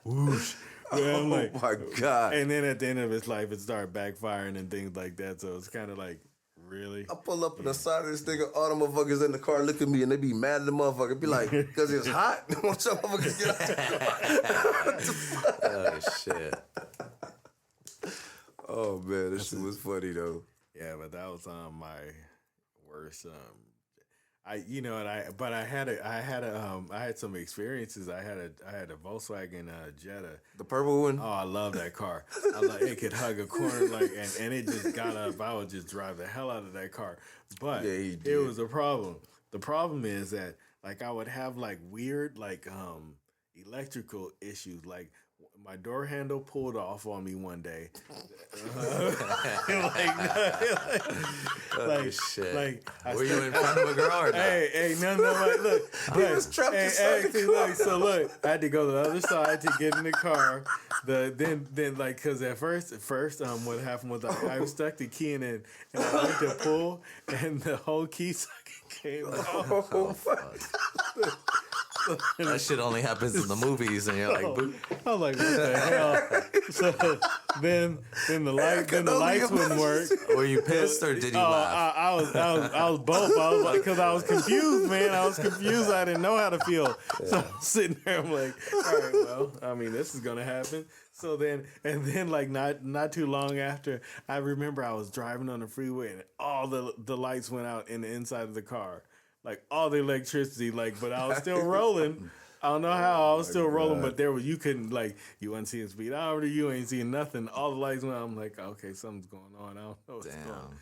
whoosh. Yeah, I'm like, Oh my God. And then at the end of its life, it started backfiring and things like that. So it's kind of like, really? I pull up on the side of this nigga, all the motherfuckers in the car look at me and they be mad at the motherfucker. Be like, because it's hot? Won't y'all motherfuckers get out the car? Oh shit. Oh man, this shit was funny though. Yeah, but that was my worst. I had some experiences. I had a Volkswagen Jetta. The purple one? Oh, I love that car. It could hug a corner and it just got up. I would just drive the hell out of that car. But Yeah, he it did. was a problem. The problem is that like I would have like weird like electrical issues. Like my door handle pulled off on me one day. Oh shit. Like Were you in front of a girl or not? Hey, no, like, look. He was trapped inside the car. So look, I had to go to the other side to get in the car. Then like, cause at first, what happened was I stuck the key in it, and I went to pull, and the whole key socket came off. Oh, fuck. That shit only happens in the movies, and you're like, boop. I was like, what the hell? So then the lights wouldn't work. Were you pissed or did you laugh? I was both. I was like, because I was confused, man. I was confused. I didn't know how to feel. So I'm sitting there. I'm like, all right, well, I mean, this is gonna happen. So then, like not too long after, I remember I was driving on the freeway and all the lights went out in the inside of the car, like all the electricity, like, but I was still rolling. I don't know how I was still rolling, but you couldn't, like, you wasn't seeing speedometer, you ain't seeing nothing. All the lights went out. I'm like, okay, something's going on. I don't know what's going on.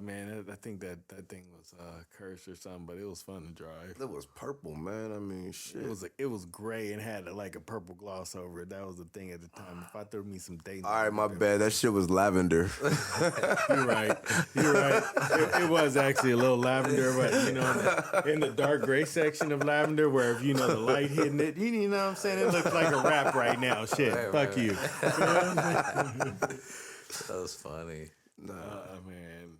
Man, I think that thing was cursed or something, but it was fun to drive. It was purple, man. I mean, shit. It was gray and had like a purple gloss over it. That was the thing at the time. If I threw me some dating, All right, my bad. That shit was lavender. You're right. It was actually a little lavender, but in the dark gray section of lavender, where if the light hitting it, you know what I'm saying? It looks like a wrap right now. Shit, fuck you. That was funny. Man,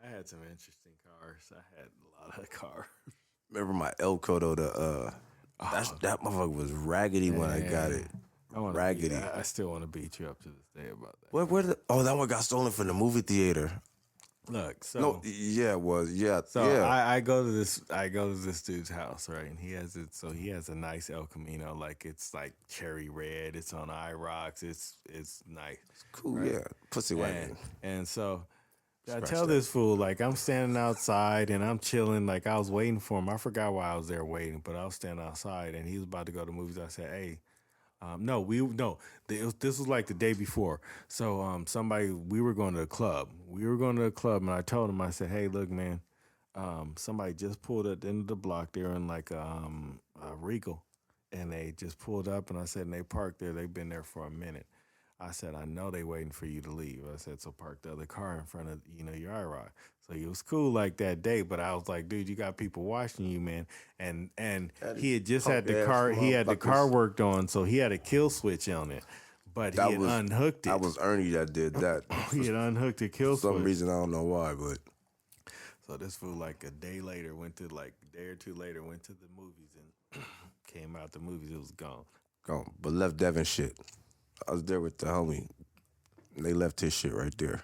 I had some interesting cars. I had a lot of cars. Remember my Elko though? That motherfucker was raggedy when I got it. Raggedy. I still want to beat you up to this day about that. That one got stolen from the movie theater. Look, so No, yeah, it was. Yeah, so yeah. I go to this dude's house, right? And he has it. So he has a nice El Camino, like it's like cherry red. It's on IROX. It's nice. Cool, right? yeah. Pussy wagon. And so I Scratch tell that. this fool, like, I'm standing outside and I'm chilling. Like, I was waiting for him. I forgot why I was there waiting, but I was standing outside and he was about to go to movies. I said, hey, this was like the day before. So we were going to the club. And I told him, I said, hey, look, man, somebody just pulled at the end of the block. They were in like a Regal, and they just pulled up, and I said, and they parked there. They've been there for a minute. I said, I know they waiting for you to leave. I said, so park the other car in front of, your IROC. So he was cool like that day, but I was like, dude, you got people watching you, man. And he had just had the car, worked on, so he had a kill switch on it. But he had unhooked it. That was Ernie that did that. He had unhooked the kill switch. For some reason, I don't know why, but. So this fool, like a day or two later, went to the movies and came out the movies. It was gone. Gone. But left Devin shit. I was there with the homie. And they left his shit right there.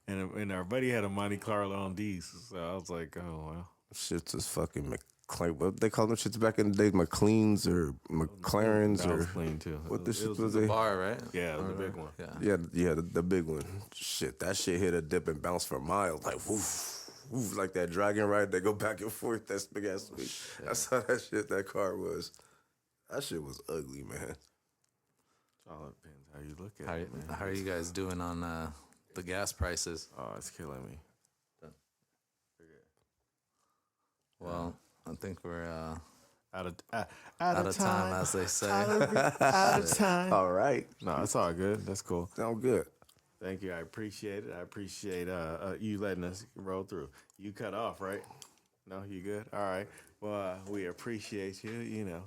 And our buddy had a Monte Carlo on D's. So I was like, oh, well. Shit's just fucking McLean. What they call them shits back in the day? McLeans or McLarens that or. was clean too. What the shit was The they? bar, right? Yeah, the big one. Yeah, the big one. Shit, that shit hit a dip and bounced for miles. Like, woof, woof, like that dragon ride. They go back and forth. That's big ass sweet. That's how that car was. That shit was ugly, man. All depends how you look at it, man. How are you guys doing on the gas prices? Oh, it's killing me. Well, I think we're Out of time, as they say. Out of time. All right. No, it's all good. That's cool. Sound good. Thank you. I appreciate it. I appreciate you letting us roll through. You cut off, right? No, you good? All right. Well, we appreciate you,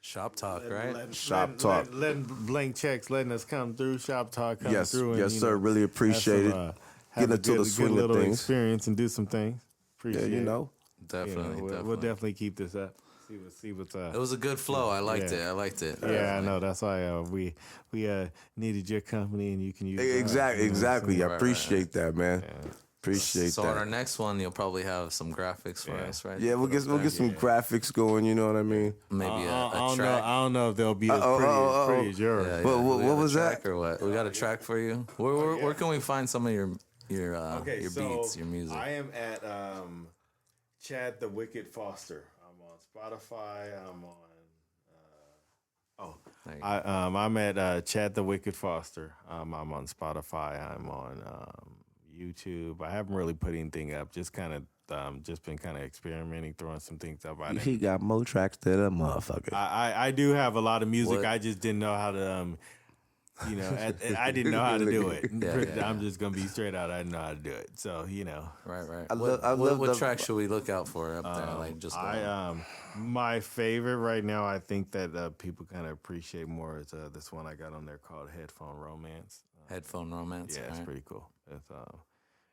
Shop talk, right? Shop talk. Letting blank checks, letting us come through. Shop talk coming Yes, through. yes, sir. Really appreciate it. Have Getting a into the swing good of little things. experience and do some things. Appreciate Yeah, it. Definitely, We'll definitely keep this up. See what's It was a good flow. I liked it. Yeah, I know. That's why we needed your company, and you can use Exactly. I appreciate that, man. Yeah. Appreciate So that. on our next one, you'll probably have some graphics for us, right? Yeah, we'll get some graphics going. You know what I mean? Maybe I a don't track. know. I don't know if they'll be as pretty as yours. Yeah, What we got a was track that? or what? We got a track for you. Where can we find some of your beats, your music? I am at Chad the Wicked Foster. I'm on Spotify. I'm on. I'm at Chad the Wicked Foster. I'm on Spotify. I'm on YouTube. I haven't really put anything up. Just been kind of experimenting, throwing some things up. He got more tracks than a motherfucker. I do have a lot of music. What? I just didn't know how to I didn't know how to do it. I'm just gonna be straight out. I didn't know how to do it. So Right. I love What the- track should we look out for up there? Like just my favorite right now, I think that people kind of appreciate more is this one I got on there called Headphone Romance. Headphone Romance. Yeah, it's Alright. pretty cool.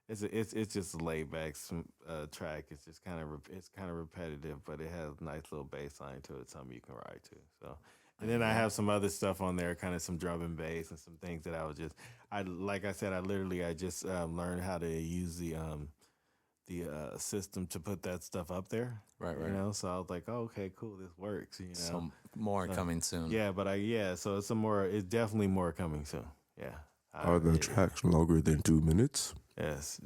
it's just a laid back track. It's just it's kind of repetitive, but it has a nice little bass line to it, something you can ride to. So, and then I have some other stuff on there, kind of some drum and bass and some things that like I said, I just learned how to use the system to put that stuff up there. Right. You know, so I was like, oh, okay, cool, this works. You know, Some more coming soon. yeah, but so it's definitely more coming soon. Yeah. Are the tracks longer than 2 minutes? Yes,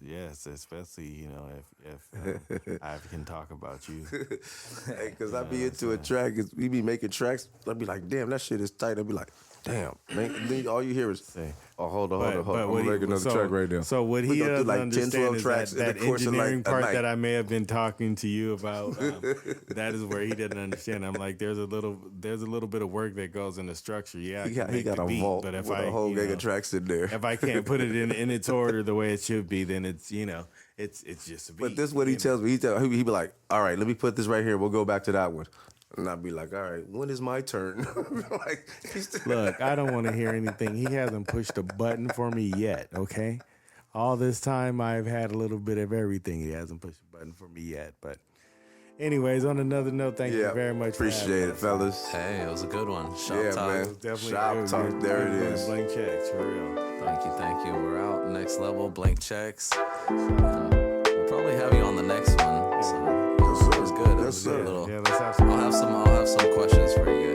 especially, you know, if I can talk about you. Hey, because I be into a track, we be making tracks, I'd be like, damn, that shit is tight. I'd be like, damn, man. Then all you hear is, oh, hold on. I'm making another track right now. So what he doesn't understand is that engineering part that I may have been talking to you about, that is where he didn't understand. I'm like, there's a little bit of work that goes into structure. Yeah, he got a vault with a whole gang of tracks in there. If I can't put it in its order the way it should be, then it's, you know, it's just a beat. But this is what he tells me. He be like, all right, let me put this right here. We'll go back to that one. And I'd be like, all right, when is my turn? Like, look, I don't want to hear anything. He hasn't pushed a button for me yet, okay? All this time I've had a little bit of everything. He hasn't pushed a button for me yet. But anyways, on another note, thank you very much. Appreciate it, fellas. Hey, it was a good one. Shop talk. Man. Definitely Shop talk. There it is. Blank checks, for real. Thank you. We're out. Next level, blank checks. We'll probably have you on the next one. So it was good. It was a good little. Yeah, let's have some. I'll have some questions for you